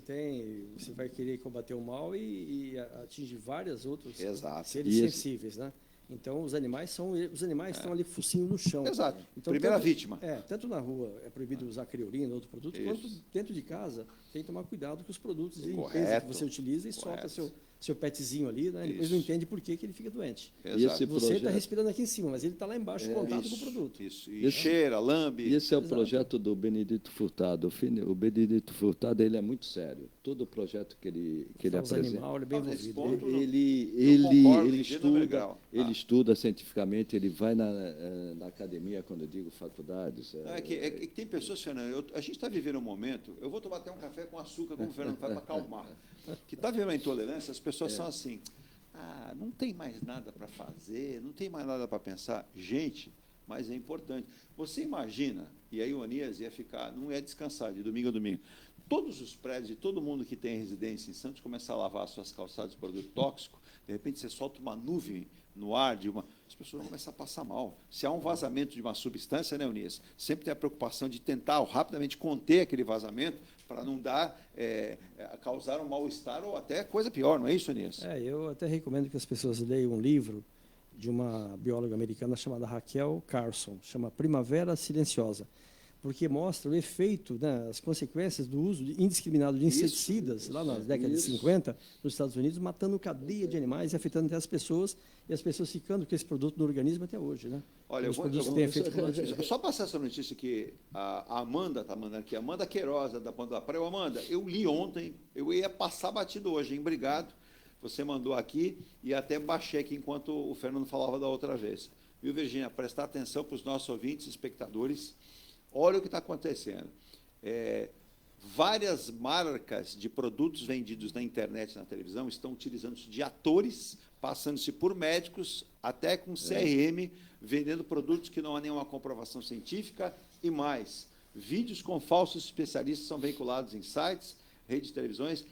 vai querer combater o mal e atingir vários outros seres sensíveis, né? Então, os animais estão ali focinho no chão. Exato. Então, primeira vítima. Tanto na rua é proibido usar criolina, outro produto, quanto dentro de casa tem que tomar cuidado com os produtos de limpeza que você utiliza e solta seu petzinho ali, né? Depois não entende por que ele fica doente. Você está respirando aqui em cima, mas ele está lá embaixo em contato com o produto. E cheira, lambe. E esse é o projeto do Benedito Furtado. O Benedito Furtado, ele é muito sério. Todo o projeto que ele apresenta. Animal, ele é bem envolvido. Ele estuda cientificamente, ele vai na academia, quando eu digo faculdades. Que tem pessoas, Fernando, a gente está vivendo um momento, eu vou tomar até um café com açúcar, como o Fernando faz, para acalmar. Que está vivendo a intolerância, as pessoas são assim, não tem mais nada para fazer, não tem mais nada para pensar. Gente, mas é importante. Você imagina, e aí o Onias ia ficar, não ia descansar de domingo a domingo, todos os prédios e todo mundo que tem residência em Santos começar a lavar suas calçadas de produto tóxico, de repente você solta uma nuvem no ar, as pessoas vão começar a passar mal. Se há um vazamento de uma substância, né, Onias? Sempre tem a preocupação de tentar rapidamente conter aquele vazamento para não causar um mal-estar ou até coisa pior, não é isso, Onias? Eu até recomendo que as pessoas leiam um livro de uma bióloga americana chamada Raquel Carson, chama Primavera Silenciosa, porque mostra o efeito, né, as consequências do uso indiscriminado de inseticidas lá nas décadas de 50 nos Estados Unidos, matando cadeia de animais e afetando até as pessoas, e as pessoas ficando com esse produto no organismo até hoje, né? Olha, eu vou só passar essa notícia que a Amanda está mandando aqui, Amanda Queiroz, da Ponta da Praia. Amanda, eu li ontem, eu ia passar batido hoje, hein? Obrigado. Você mandou aqui e até baixei aqui enquanto o Fernando falava da outra vez. Viu, Virgínia? Prestar atenção para os nossos ouvintes, espectadores. Olha o que está acontecendo. Várias marcas de produtos vendidos na internet e na televisão estão utilizando-se de atores, passando-se por médicos, até com CRM, vendendo produtos que não há nenhuma comprovação científica e mais. Vídeos com falsos especialistas são veiculados em sites, redes de televisões,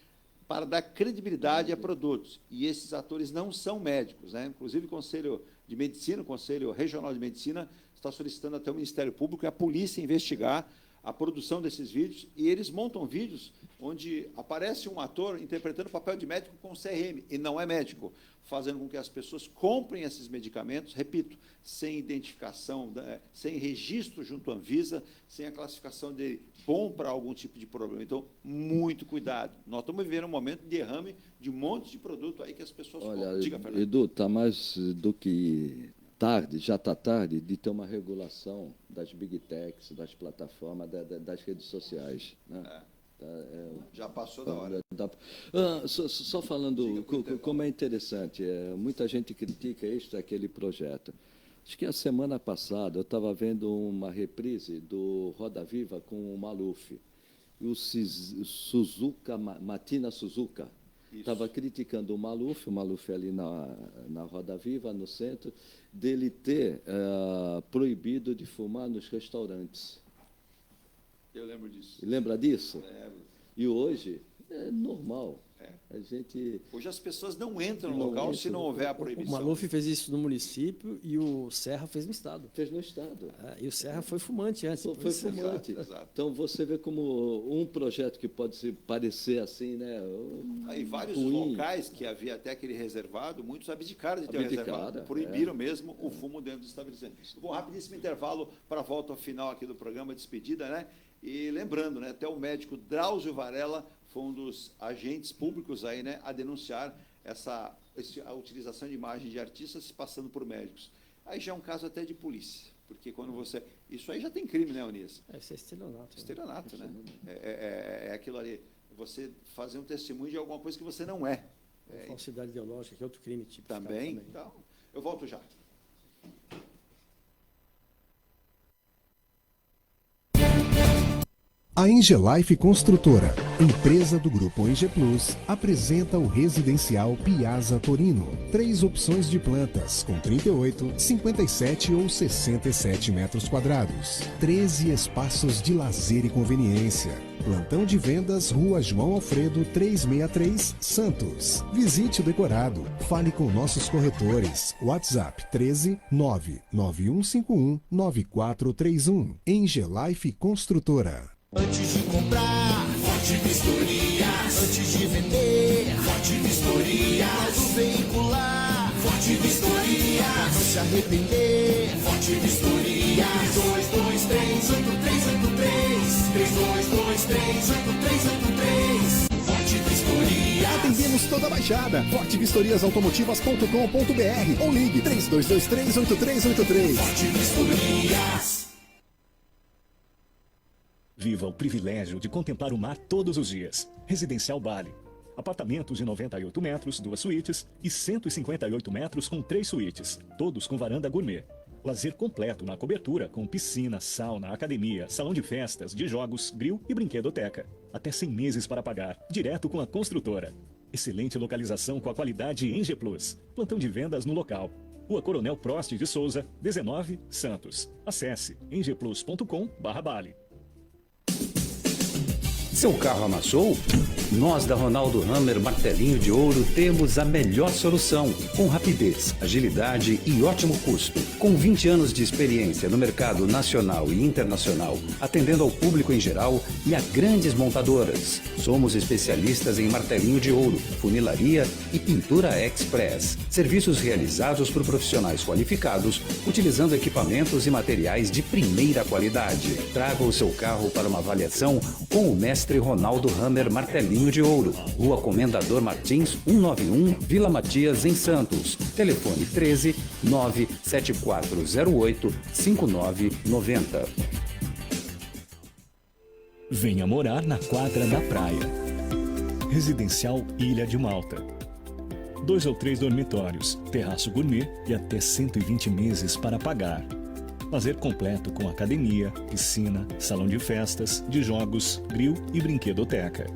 para dar credibilidade a produtos. E esses atores não são médicos, né? Inclusive, o Conselho de Medicina, o Conselho Regional de Medicina, está solicitando até o Ministério Público e a polícia investigar a produção desses vídeos, e eles montam vídeos onde aparece um ator interpretando o papel de médico com CRM, e não é médico, fazendo com que as pessoas comprem esses medicamentos, repito, sem identificação, sem registro junto à Anvisa, sem a classificação de bom para algum tipo de problema. Então, muito cuidado. Nós estamos vivendo um momento de derrame de um monte de produto aí que as pessoas compram. Diga, Fernando. Edu, está mais do que tarde, já está tarde, de ter uma regulação das big techs, das plataformas, das redes sociais, né? Já passou da hora. Só falando como é interessante, muita gente critica aquele projeto. Acho que a semana passada eu estava vendo uma reprise do Roda Viva com o Maluf, e o Matina Suzuka estava criticando o Maluf ali na Roda Viva, no centro, dele ter proibido de fumar nos restaurantes. Eu lembro disso. Lembra disso? Lembro. E hoje é normal. Hoje as pessoas não entram no local se não houver a proibição. O Maluf fez isso no município e o Serra fez no Estado. Fez no Estado. E o Serra foi fumante antes. Foi fumante. Exato. Então você vê como um projeto que pode se parecer assim, né? Aí vários locais que havia até aquele reservado, muitos abdicaram de ter reservado, proibiram mesmo o fumo dentro dos estabelecimentos. Vou rapidíssimo intervalo para a volta ao final aqui do programa, despedida, né? E lembrando, né, até o médico Drauzio Varela foi um dos agentes públicos aí, né, a denunciar a utilização de imagem de artistas se passando por médicos. Aí já é um caso até de polícia, porque quando você... Isso aí já tem crime, né, Eunice? Isso é estelionato. Estelionato, né? É aquilo ali, você fazer um testemunho de alguma coisa que você não é. Falsidade ideológica, que é outro crime tipo. Também. Então, eu volto já. A Engelife Construtora, empresa do Grupo Eng Plus, apresenta o residencial Piazza Torino. 3 opções de plantas, com 38, 57 ou 67 metros quadrados. 13 espaços de lazer e conveniência. Plantão de vendas, Rua João Alfredo, 363, Santos. Visite o decorado. Fale com nossos corretores. WhatsApp 13 99151 9431. Engelife Construtora. Antes de comprar, Forte Vistorias. Antes de vender, Forte Vistorias. Do veicular, Forte Vistorias. Não se arrepender, Forte Vistorias. 322383. 322383. Forte Vistorias. Atendemos toda a Baixada. fortevistoriasautomotivas.com.br ou ligue 32238383. Forte Vistorias. Viva o privilégio de contemplar o mar todos os dias. Residencial Bali. Apartamentos de 98 metros, 2 suítes e 158 metros com 3 suítes, todos com varanda gourmet. Lazer completo na cobertura com piscina, sauna, academia, salão de festas, de jogos, grill e brinquedoteca. Até 100 meses para pagar, direto com a construtora. Excelente localização com a qualidade Eng Plus. Plantão de vendas no local. Rua Coronel Prost de Souza, 19, Santos. Acesse engplus.com/Bali. Seu carro amassou? Nós da Ronaldo Hammer Martelinho de Ouro temos a melhor solução, com rapidez, agilidade e ótimo custo. Com 20 anos de experiência no mercado nacional e internacional, atendendo ao público em geral e a grandes montadoras. Somos especialistas em martelinho de ouro, funilaria e pintura express. Serviços realizados por profissionais qualificados, utilizando equipamentos e materiais de primeira qualidade. Traga o seu carro para uma avaliação com o mestre Ronaldo Hammer Martelinho de Ouro, Rua Comendador Martins, 191, Vila Matias, em Santos. Telefone 13 97408 5990. Venha morar na quadra da praia. Residencial Ilha de Malta. 2 ou 3 dormitórios, terraço gourmet e até 120 meses para pagar. Lazer completo com academia, piscina, salão de festas, de jogos, grill e brinquedoteca.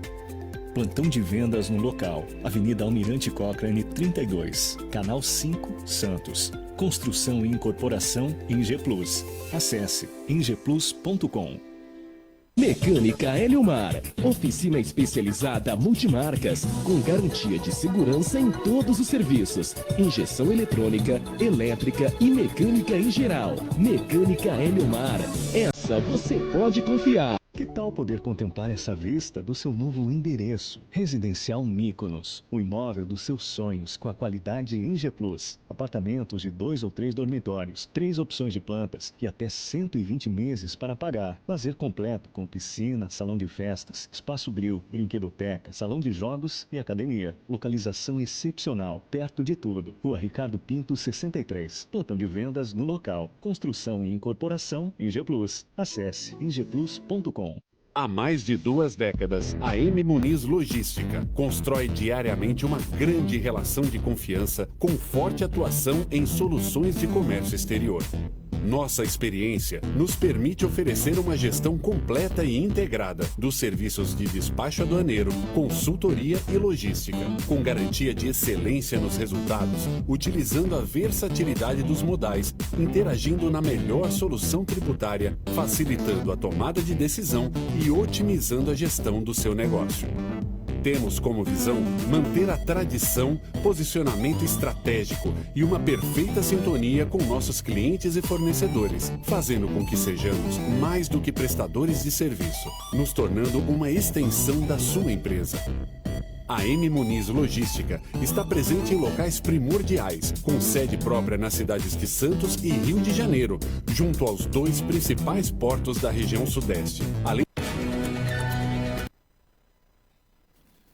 Plantão de vendas no local. Avenida Almirante Cochrane 32, Canal 5, Santos. Construção e incorporação em G Plus. Acesse engeplus.com. Mecânica Eliomar, oficina especializada multimarcas, com garantia de segurança em todos os serviços, injeção eletrônica, elétrica e mecânica em geral. Mecânica Eliomar, essa você pode confiar. Que tal poder contemplar essa vista do seu novo endereço? Residencial Mykonos, o imóvel dos seus sonhos com a qualidade em G Plus. Apartamentos de 2 ou 3 dormitórios, 3 opções de plantas e até 120 meses para pagar. Lazer completo com piscina, salão de festas, espaço grill, brinquedoteca, salão de jogos e academia. Localização excepcional, perto de tudo. Rua Ricardo Pinto 63. Plantão de vendas no local. Construção e incorporação em G Plus. Acesse engeplus.com. Há mais de 2 décadas, a M. Muniz Logística constrói diariamente uma grande relação de confiança com forte atuação em soluções de comércio exterior. Nossa experiência nos permite oferecer uma gestão completa e integrada dos serviços de despacho aduaneiro, consultoria e logística, com garantia de excelência nos resultados, utilizando a versatilidade dos modais, interagindo na melhor solução tributária, facilitando a tomada de decisão e otimizando a gestão do seu negócio. Temos como visão manter a tradição, posicionamento estratégico e uma perfeita sintonia com nossos clientes e fornecedores, fazendo com que sejamos mais do que prestadores de serviço, nos tornando uma extensão da sua empresa. A M. Muniz Logística está presente em locais primordiais, com sede própria nas cidades de Santos e Rio de Janeiro, junto aos 2 principais portos da região sudeste. Além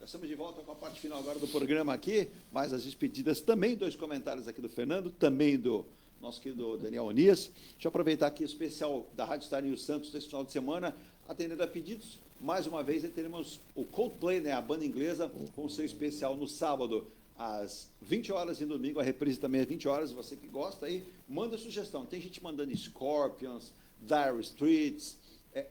Estamos de volta com a parte final agora do programa aqui, mais as despedidas, também 2 comentários aqui do Fernando, também do nosso querido Daniel Onias. Deixa eu aproveitar aqui o especial da Rádio Star News Santos desse final de semana, atendendo a pedidos. Mais uma vez, teremos o Coldplay, né, a banda inglesa, com o seu especial no sábado, às 20 horas e no domingo, a reprise também às 20 horas. Você que gosta aí, manda sugestão. Tem gente mandando Scorpions, Dire Straits,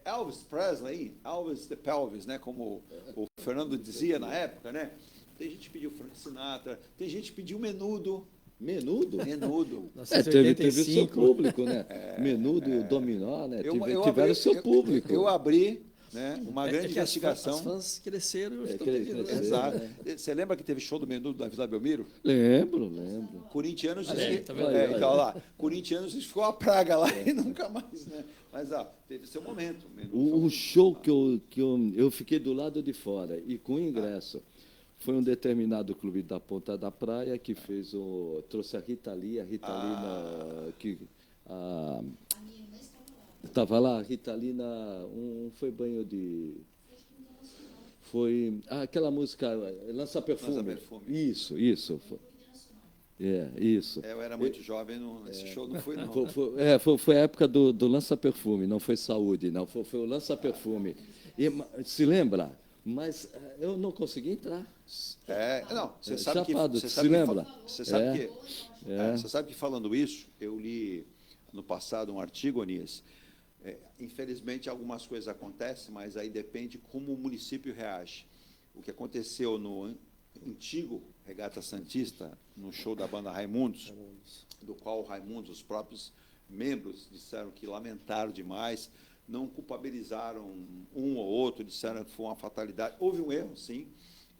Elvis Presley, Elvis the Pelvis, né, como o Fernando dizia na época, né? Tem gente que pediu Frank Sinatra, tem gente que pediu Menudo. Menudo? Menudo. Teve seu público, né? Menudo e o Dominó, né? Tiveram seu público. Eu abri, né, uma grande investigação. As fãs cresceram. Exato. Você lembra que teve show do Menudo na Vila Belmiro? Lembro. Corintianos então lá. Corintianos ficou a praga lá e nunca mais, né? Mas teve seu momento. O show que eu fiquei do lado de fora e com ingresso foi um determinado clube da Ponta da Praia que trouxe a Rita Lee, que estava lá, a Rita Lee foi banho de... Foi aquela música Lança Perfume. Isso. Isso. Eu era muito jovem, esse show não foi, não. Foi a época do Lança Perfume, não foi Saúde, não. Foi o Lança Perfume. Se lembra? Mas eu não consegui entrar. Você sabe Chapado, que... se lembra? Você sabe que falando isso, eu li no passado um artigo, Onias. Infelizmente, algumas coisas acontecem, mas aí depende como o município reage. O que aconteceu no antigo Regata Santista, no show da banda Raimundos, do qual Raimundos, os próprios membros, disseram que lamentaram demais, não culpabilizaram um ou outro, disseram que foi uma fatalidade. Houve um erro, sim,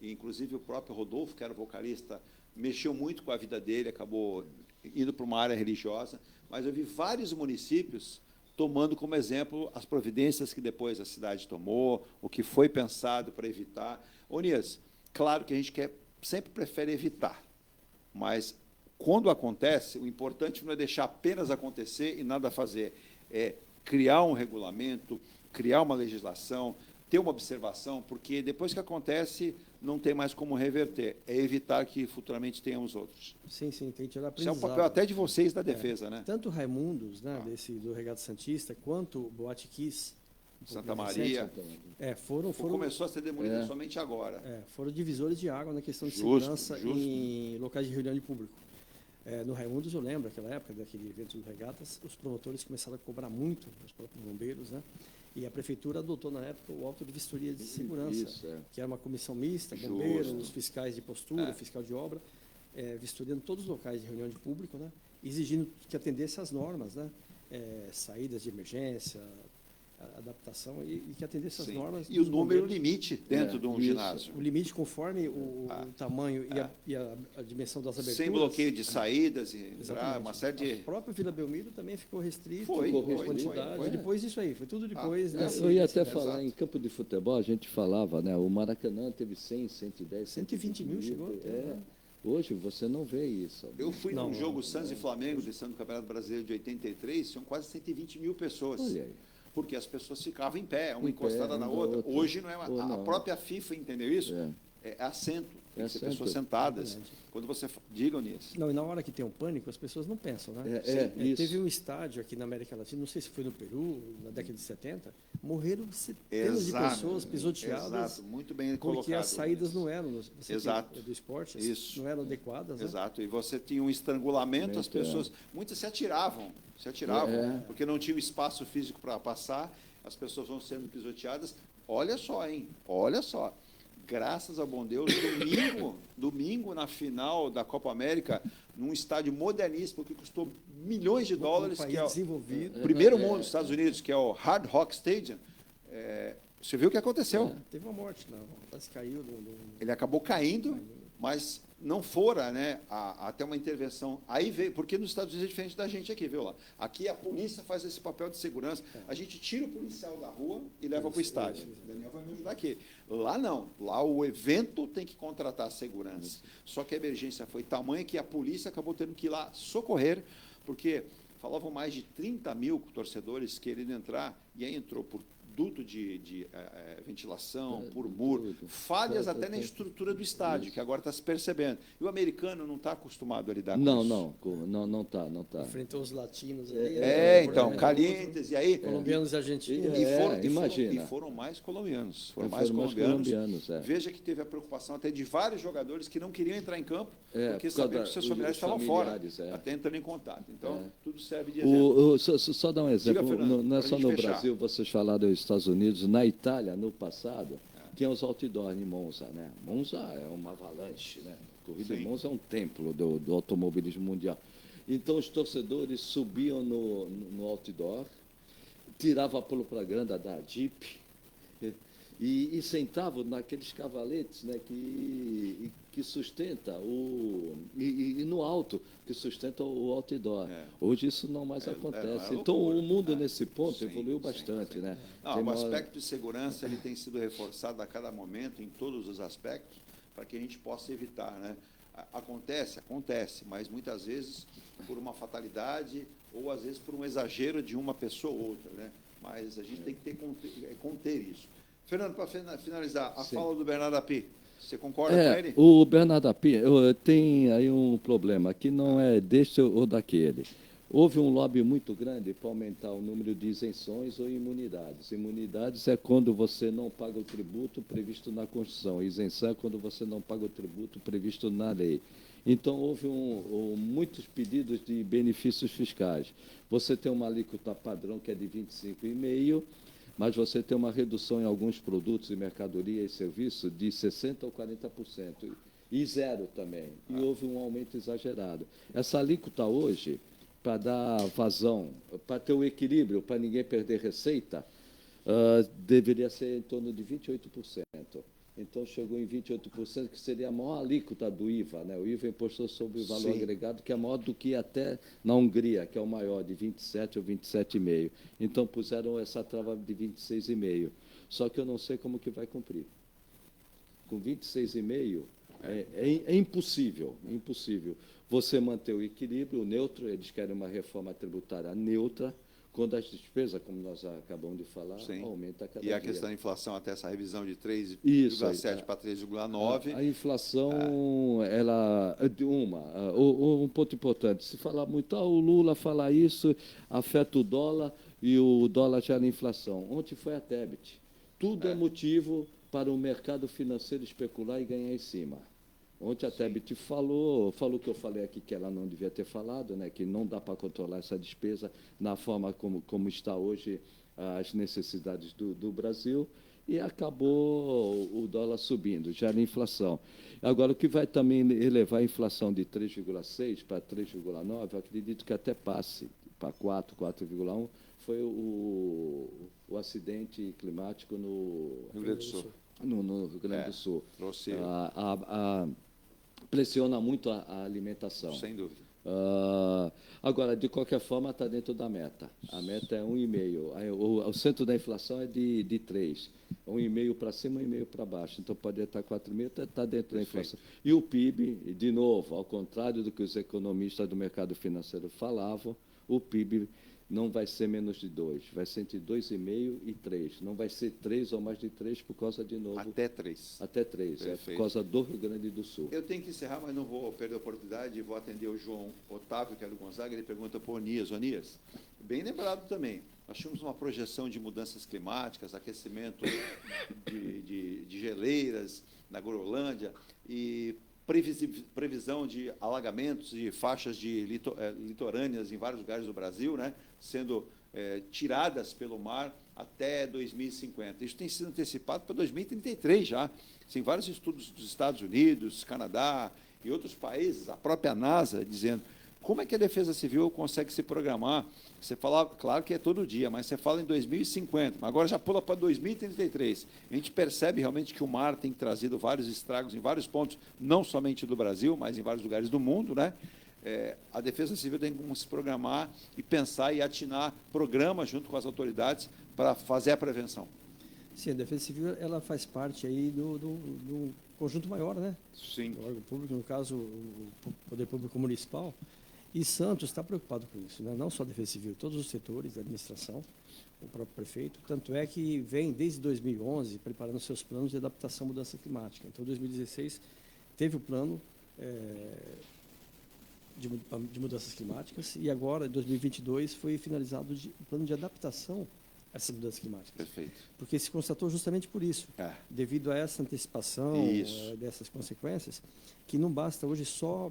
e, inclusive o próprio Rodolfo, que era vocalista, mexeu muito com a vida dele, acabou indo para uma área religiosa, mas eu vi vários municípios tomando como exemplo as providências que depois a cidade tomou, o que foi pensado para evitar. Onias, claro que a gente sempre prefere evitar, mas quando acontece, o importante não é deixar apenas acontecer e nada fazer, é criar um regulamento, criar uma legislação, ter uma observação, porque depois que acontece, não tem mais como reverter. É evitar que futuramente tenhamos outros. Sim, tem que tirar Isso é aprendizado. um papel até de vocês da defesa, né? Tanto Raimundos, né, do Regata Santista, quanto Boate Kiss, Santa Maria. Começou a ser demolida somente agora. Foram divisores de água na questão de segurança em locais de reunião de público. No Raimundos, eu lembro, naquela época, daquele evento do Regatas, os promotores começaram a cobrar muito, os próprios bombeiros, né? E a prefeitura adotou, na época, o auto de vistoria de segurança, que era uma comissão mista, bombeiros, os fiscais de postura, fiscal de obra, vistoriando todos os locais de reunião de público, né? Exigindo que atendesse às normas, né? Saídas de emergência, adaptação, e que atendesse às normas. E o número limite dentro de um ginásio. O limite conforme o tamanho e a dimensão das aberturas. Sem bloqueio de saídas, uma série de... A própria Vila Belmiro também ficou restrito. Foi. Depois disso aí, foi tudo depois. Eu ia até falar, em campo de futebol, a gente falava, né? O Maracanã teve 100, 110, 120 mil chegou. Hoje você não vê isso. Eu fui num jogo Santos e Flamengo, do Campeonato Brasileiro de 83, tinham quase 120 mil pessoas. Olha aí. Porque as pessoas ficavam em pé, uma encostada na outra. Hoje não é a própria FIFA entendeu isso? É assento, tem que ser pessoas sentadas. Quando você diga nisso. Não, e na hora que tem um pânico, as pessoas não pensam, né? Teve um estádio aqui na América Latina, não sei se foi no Peru, na década de 70, morreram centenas de pessoas pisoteadas. Exato, muito bem colocado. Porque as saídas não eram do esporte, não eram adequadas. Exato, e você tinha um estrangulamento, as pessoas, muitas se atiravam, porque não tinha o espaço físico para passar, as pessoas vão sendo pisoteadas. Olha só, hein? Olha só. Graças ao bom Deus, domingo na final da Copa América, num estádio moderníssimo que custou milhões de dólares, que é o primeiro mundo dos Estados Unidos, que é o Hard Rock Stadium. Você viu o que aconteceu? Teve uma morte, caiu. Ele acabou caindo, mas não fora, né, até uma intervenção. Aí veio, porque nos Estados Unidos é diferente da gente aqui, viu lá? Aqui a polícia faz esse papel de segurança. A gente tira o policial da rua e leva para o estádio. O Daniel vai me ajudar aqui. Lá não. Lá o evento tem que contratar a segurança. Só que a emergência foi tamanha que a polícia acabou tendo que ir lá socorrer, porque falavam mais de 30 mil torcedores querendo entrar, e aí entrou por duto de ventilação, por muro, falhas até na estrutura do estádio, que agora está se percebendo. E o americano não está acostumado a lidar com isso. Não está. Enfrentou os latinos ali. Então, calientes, e aí... Colombianos e argentinos. E foram mais colombianos. Foram mais colombianos. Veja que teve a preocupação até de vários jogadores que não queriam entrar em campo, porque sabiam que seus familiares estavam fora, até entrando em contato. Então, tudo serve de exemplo. Só dar um exemplo. Diga, Fernando, não é só no Brasil, vocês falaram dos Estados Unidos, na Itália, no passado, tinha os outdoors em Monza, né? Monza é uma avalanche, né? A corrida de Monza é um templo do automobilismo mundial. Então, os torcedores subiam no outdoor, tiravam a propaganda da Jeep e sentavam naqueles cavaletes, né, que sustenta e no alto, que sustenta o outdoor. Hoje isso não mais acontece. Então, o mundo, nesse ponto, evoluiu bastante. Né? O aspecto de segurança ele tem sido reforçado a cada momento, em todos os aspectos, para que a gente possa evitar. Né? Acontece, mas muitas vezes por uma fatalidade ou, às vezes, por um exagero de uma pessoa ou outra. Né? Mas a gente tem que conter isso. Fernando, para finalizar, a fala do Bernardo Api, você concorda com ele? O Bernardo Api tem aí um problema, que não é deste ou daquele. Houve um lobby muito grande para aumentar o número de isenções ou imunidades. Imunidades é quando você não paga o tributo previsto na Constituição. Isenção é quando você não paga o tributo previsto na lei. Então, houve muitos pedidos de benefícios fiscais. Você tem uma alíquota padrão que é de 25,5%, mas você tem uma redução em alguns produtos e mercadoria e serviços de 60% ou 40%, e zero também. E houve um aumento exagerado. Essa alíquota hoje, para dar vazão, para ter o equilíbrio, para ninguém perder receita, deveria ser em torno de 28%. Então, chegou em 28%, que seria a maior alíquota do IVA. Né? O IVA é imposto sobre o valor agregado, que é maior do que até na Hungria, que é o maior, de 27% ou 27,5%. Então, puseram essa trava de 26,5%. Só que eu não sei como que vai cumprir. Com 26,5%, é impossível, impossível. Você manter o equilíbrio, o neutro, eles querem uma reforma tributária neutra, quando as despesas, como nós acabamos de falar, aumenta cada dia. E a questão da inflação, até essa revisão de 3,7 para 3,9. A inflação, ela... um ponto importante, se falar muito, o Lula falar isso, afeta o dólar, e o dólar gera inflação. Ontem foi a Tebet. Tudo é motivo para o mercado financeiro especular e ganhar em cima. Ontem a Tebet falou o que eu falei aqui, que ela não devia ter falado, né, que não dá para controlar essa despesa na forma como está hoje as necessidades do Brasil, e acabou o dólar subindo, gera inflação. Agora, o que vai também elevar a inflação de 3,6 para 3,9, eu acredito que até passe para 4,1, foi o acidente climático no Rio Grande do Sul. No Rio Grande do Sul. Trouxe... pressiona muito a alimentação. Sem dúvida. Agora, de qualquer forma, está dentro da meta. A meta é 1,5. O centro da inflação é de 3. 1,5 para cima, 1,5 para baixo. Então, pode estar 4,5, está dentro da inflação. E o PIB, de novo, ao contrário do que os economistas do mercado financeiro falavam, o PIB não vai ser menos de 2, vai ser entre 2,5 e 3. Não vai ser 3 ou mais de 3 por causa, de novo... Até 3. Até 3, por causa do Rio Grande do Sul. Eu tenho que encerrar, mas não vou perder a oportunidade, vou atender o João Otávio, que é do Gonzaga, ele pergunta para o Onias. Onias, bem lembrado também, nós tínhamos uma projeção de mudanças climáticas, aquecimento de geleiras na Groenlândia e previsão de alagamentos e faixas de litorâneas em vários lugares do Brasil, né, sendo tiradas pelo mar até 2050. Isso tem sido antecipado para 2033 já. Tem vários estudos dos Estados Unidos, Canadá e outros países, a própria NASA, dizendo como é que a Defesa Civil consegue se programar. Você fala, claro que é todo dia, mas você fala em 2050, mas agora já pula para 2033. A gente percebe realmente que o mar tem trazido vários estragos em vários pontos, não somente do Brasil, mas em vários lugares do mundo, né? A Defesa Civil tem como se programar e pensar e atinar programas junto com as autoridades para fazer a prevenção. Sim, a Defesa Civil ela faz parte aí do conjunto maior, né? Sim. Do órgão público, no caso, o Poder Público Municipal. E Santos está preocupado com isso, né? Não só a Defesa Civil, todos os setores da administração, o próprio prefeito. Tanto é que vem, desde 2011, preparando seus planos de adaptação à mudança climática. Então, 2016, teve o plano de mudanças climáticas e agora, em 2022, foi finalizado o plano de adaptação a essas mudanças climáticas. Perfeito. Porque se constatou justamente por isso, devido a essa antecipação dessas consequências, que não basta hoje só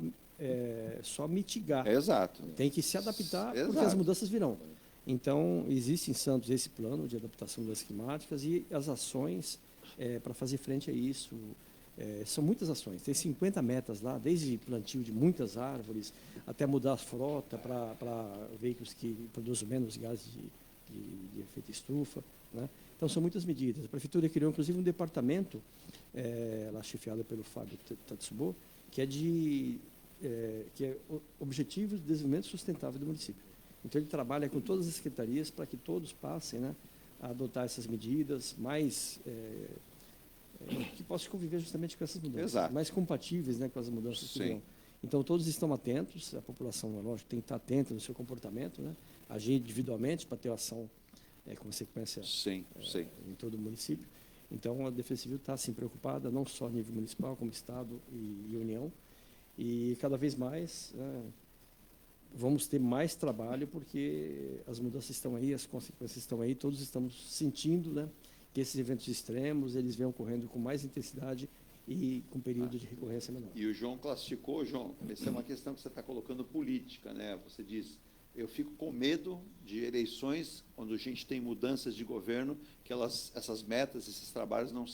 mitigar. Exato. Tem que se adaptar, porque as mudanças virão. Então, existe em Santos esse plano de adaptação às mudanças climáticas e as ações para fazer frente a isso. São muitas ações, tem 50 metas lá, desde plantio de muitas árvores, até mudar a frota para veículos que produzem menos gases de efeito estufa, né? Então, são muitas medidas. A Prefeitura criou, inclusive, um departamento, lá chefiado pelo Fábio Tatsubo, que é Objetivos de Desenvolvimento Sustentável do município. Então, ele trabalha com todas as secretarias para que todos passem, né, a adotar essas medidas mais... que possam conviver justamente com essas mudanças. Exato. Mais compatíveis, né, com as mudanças que virão. Então, todos estão atentos, a população, lógico, tem que estar atenta no seu comportamento, né, agir individualmente para ter ação consequência em todo o município. Então, a Defesa Civil está assim, preocupada, não só a nível municipal, como Estado e União, e cada vez mais vamos ter mais trabalho, porque as mudanças estão aí, as consequências estão aí, todos estamos sentindo, né, que esses eventos extremos eles vêm ocorrendo com mais intensidade e com período de recorrência menor. E o João classificou, João, essa é uma questão que você está colocando política, né? Você diz, eu fico com medo de eleições onde a gente tem mudanças de governo, que essas metas, esses trabalhos não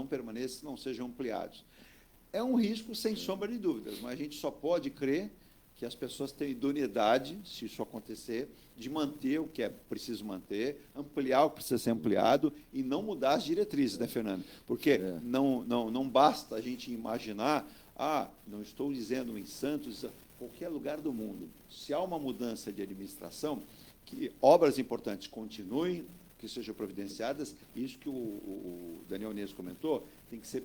permaneçam, não sejam ampliados. É um risco, sem sombra de dúvidas, mas a gente só pode crer que as pessoas tenham idoneidade, se isso acontecer, de manter o que é preciso manter, ampliar o que precisa ser ampliado e não mudar as diretrizes, né, Fernando? Porque não basta a gente imaginar, não estou dizendo em Santos, qualquer lugar do mundo, se há uma mudança de administração, que obras importantes continuem, que sejam providenciadas, isso que o Daniel Onias comentou, tem que ser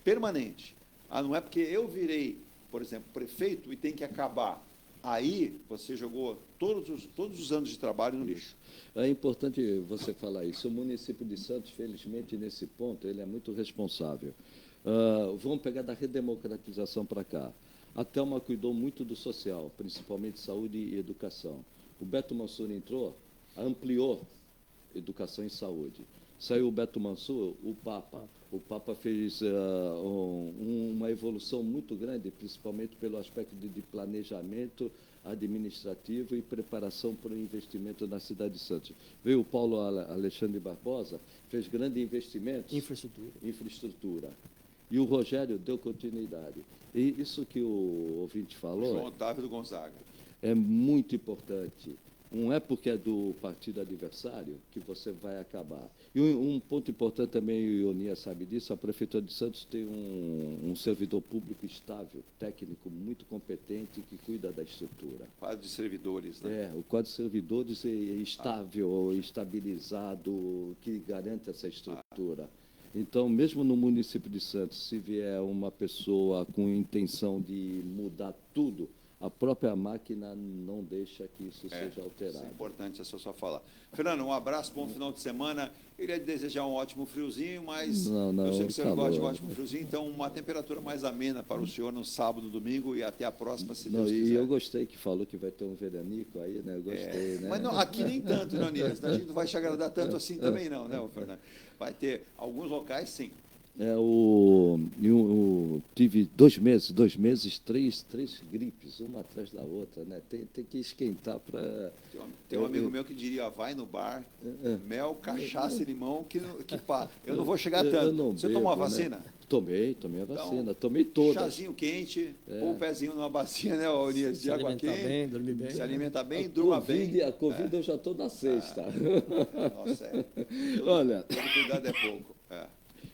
permanente. Não é porque eu virei, por exemplo, prefeito e tem que acabar. Aí você jogou todos os anos de trabalho no lixo. É importante você falar isso. O município de Santos, felizmente, nesse ponto, ele é muito responsável. Vamos pegar da redemocratização para cá. A Thelma cuidou muito do social, principalmente saúde e educação. O Beto Mansur entrou, ampliou educação e saúde. Saiu o Beto Mansur, o Papa fez uma evolução muito grande, principalmente pelo aspecto de planejamento administrativo e preparação para o investimento na cidade de Santos. Veio o Paulo Alexandre Barbosa, fez grandes investimentos. Infraestrutura. E o Rogério deu continuidade. E isso que o ouvinte falou... João Otávio do Gonzaga. É muito importante. Não é porque é do partido adversário que você vai acabar. E um ponto importante também, o Ionias sabe disso, a Prefeitura de Santos tem um servidor público estável, técnico, muito competente, que cuida da estrutura. Quadro de servidores, né? O quadro de servidores é estável, estabilizado, que garante essa estrutura. Então, mesmo no município de Santos, se vier uma pessoa com intenção de mudar tudo, a própria máquina não deixa que isso seja alterado. Isso é importante essa sua fala. Fernando, um abraço, bom final de semana. Eu ia desejar um ótimo friozinho, mas eu sei que você gosta de um ótimo friozinho, então uma temperatura mais amena para o senhor no sábado, domingo e até a próxima, se Deus quiser. E eu gostei que falou que vai ter um veranico aí, né? Eu gostei, né? Mas não, aqui nem tanto, né, Nils? A gente não vai te agradar tanto assim também não, né, Fernando? Vai ter alguns locais, sim. Tive 2 meses, três gripes, uma atrás da outra, né? Tem que esquentar para... Tem um amigo meu que diria, vai no bar, mel, cachaça e limão, que pá. Eu não vou chegar tanto. Você tomou a vacina? Né? Tomei a vacina, então, tomei todas. Chazinho quente, ou o pezinho numa bacia, né, Onias, de água quente. Bem, dormir bem. Se alimenta bem, durma bem. A Covid eu já estou na sexta. Nossa, Olha, todo cuidado é pouco.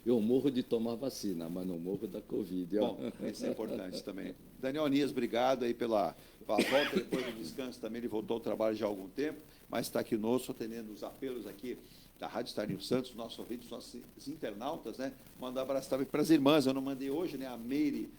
Eu morro de tomar vacina, mas não morro da Covid. Bom, isso é importante também. Daniel Onias, obrigado aí pela volta depois do descanso também. Ele voltou ao trabalho já há algum tempo, mas está aqui conosco, atendendo os apelos aqui da Rádio Star News Santos, nossos ouvintes, nossos internautas, né? Mandar um abraço também para as irmãs. Eu não mandei hoje, né? A Meire,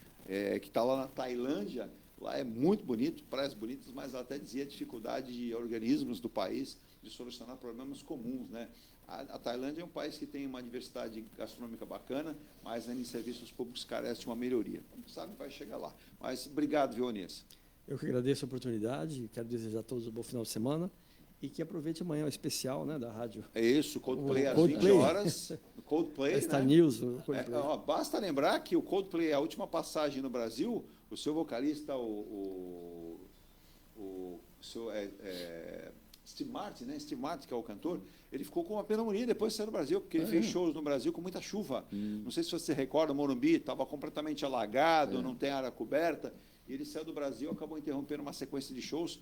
que está lá na Tailândia. Lá é muito bonito, praias bonitas, mas ela até dizia a dificuldade de organismos do país de solucionar problemas comuns, né? A Tailândia é um país que tem uma diversidade gastronômica bacana, mas em serviços públicos carece de uma melhoria. Quem sabe vai chegar lá. Mas obrigado, Ionias. Eu que agradeço a oportunidade, quero desejar a todos um bom final de semana e que aproveite amanhã o especial, né, da rádio. É isso, Coldplay às 20 horas. Coldplay, Star né? News. Basta lembrar que o Coldplay, a última passagem no Brasil, o seu vocalista, Steve Martin, né? Steve Martin, que é o cantor, ele ficou com uma pneumonia depois de sair do Brasil, porque ele fez shows no Brasil com muita chuva. Não sei se você recorda, o Morumbi estava completamente alagado, não tem área coberta, e ele saiu do Brasil, acabou interrompendo uma sequência de shows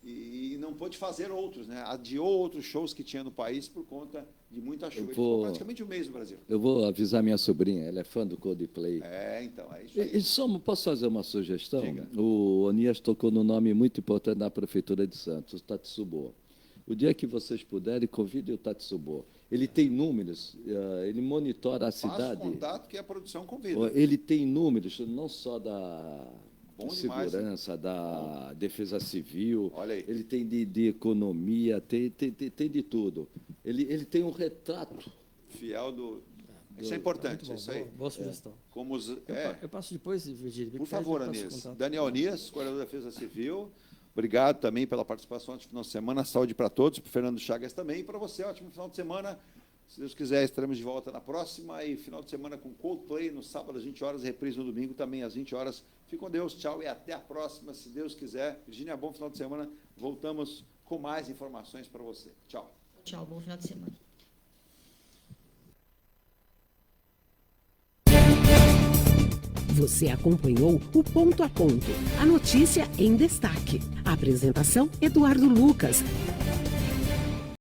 e não pôde fazer outros, né? Adiou outros shows que tinha no país por conta de muita chuva. Ele ficou praticamente um mês no Brasil. Eu vou avisar minha sobrinha, ela é fã do Coldplay. Então, é isso aí. Posso fazer uma sugestão? Diga. O Onias tocou num nome muito importante na Prefeitura de Santos, o Tatsubo. O dia que vocês puderem, convidem o Tatsubo. Ele tem números, ele monitora a cidade. Faça contato que a produção convida. Ele tem números, não só da segurança, demais, da defesa civil, Olha aí. ele tem de economia, tem de tudo. Ele tem um retrato. Fiel do... Isso é importante, isso aí. Boa sugestão. Como eu passo depois, Virgílio. Por favor, Onias. Daniel Onias, coordenador da Defesa Civil. Obrigado também pela participação no final de semana. Saúde para todos, para o Fernando Chagas também. E para você, ótimo final de semana. Se Deus quiser, estaremos de volta na próxima. E final de semana com Coldplay, no sábado às 20 horas, reprise no domingo também às 20 horas. Fique com Deus, tchau e até a próxima, se Deus quiser. Virgínia, bom final de semana. Voltamos com mais informações para você. Tchau. Tchau, bom final de semana. Você acompanhou o Ponto a Ponto, a notícia em destaque. A apresentação, Eduardo Lucas.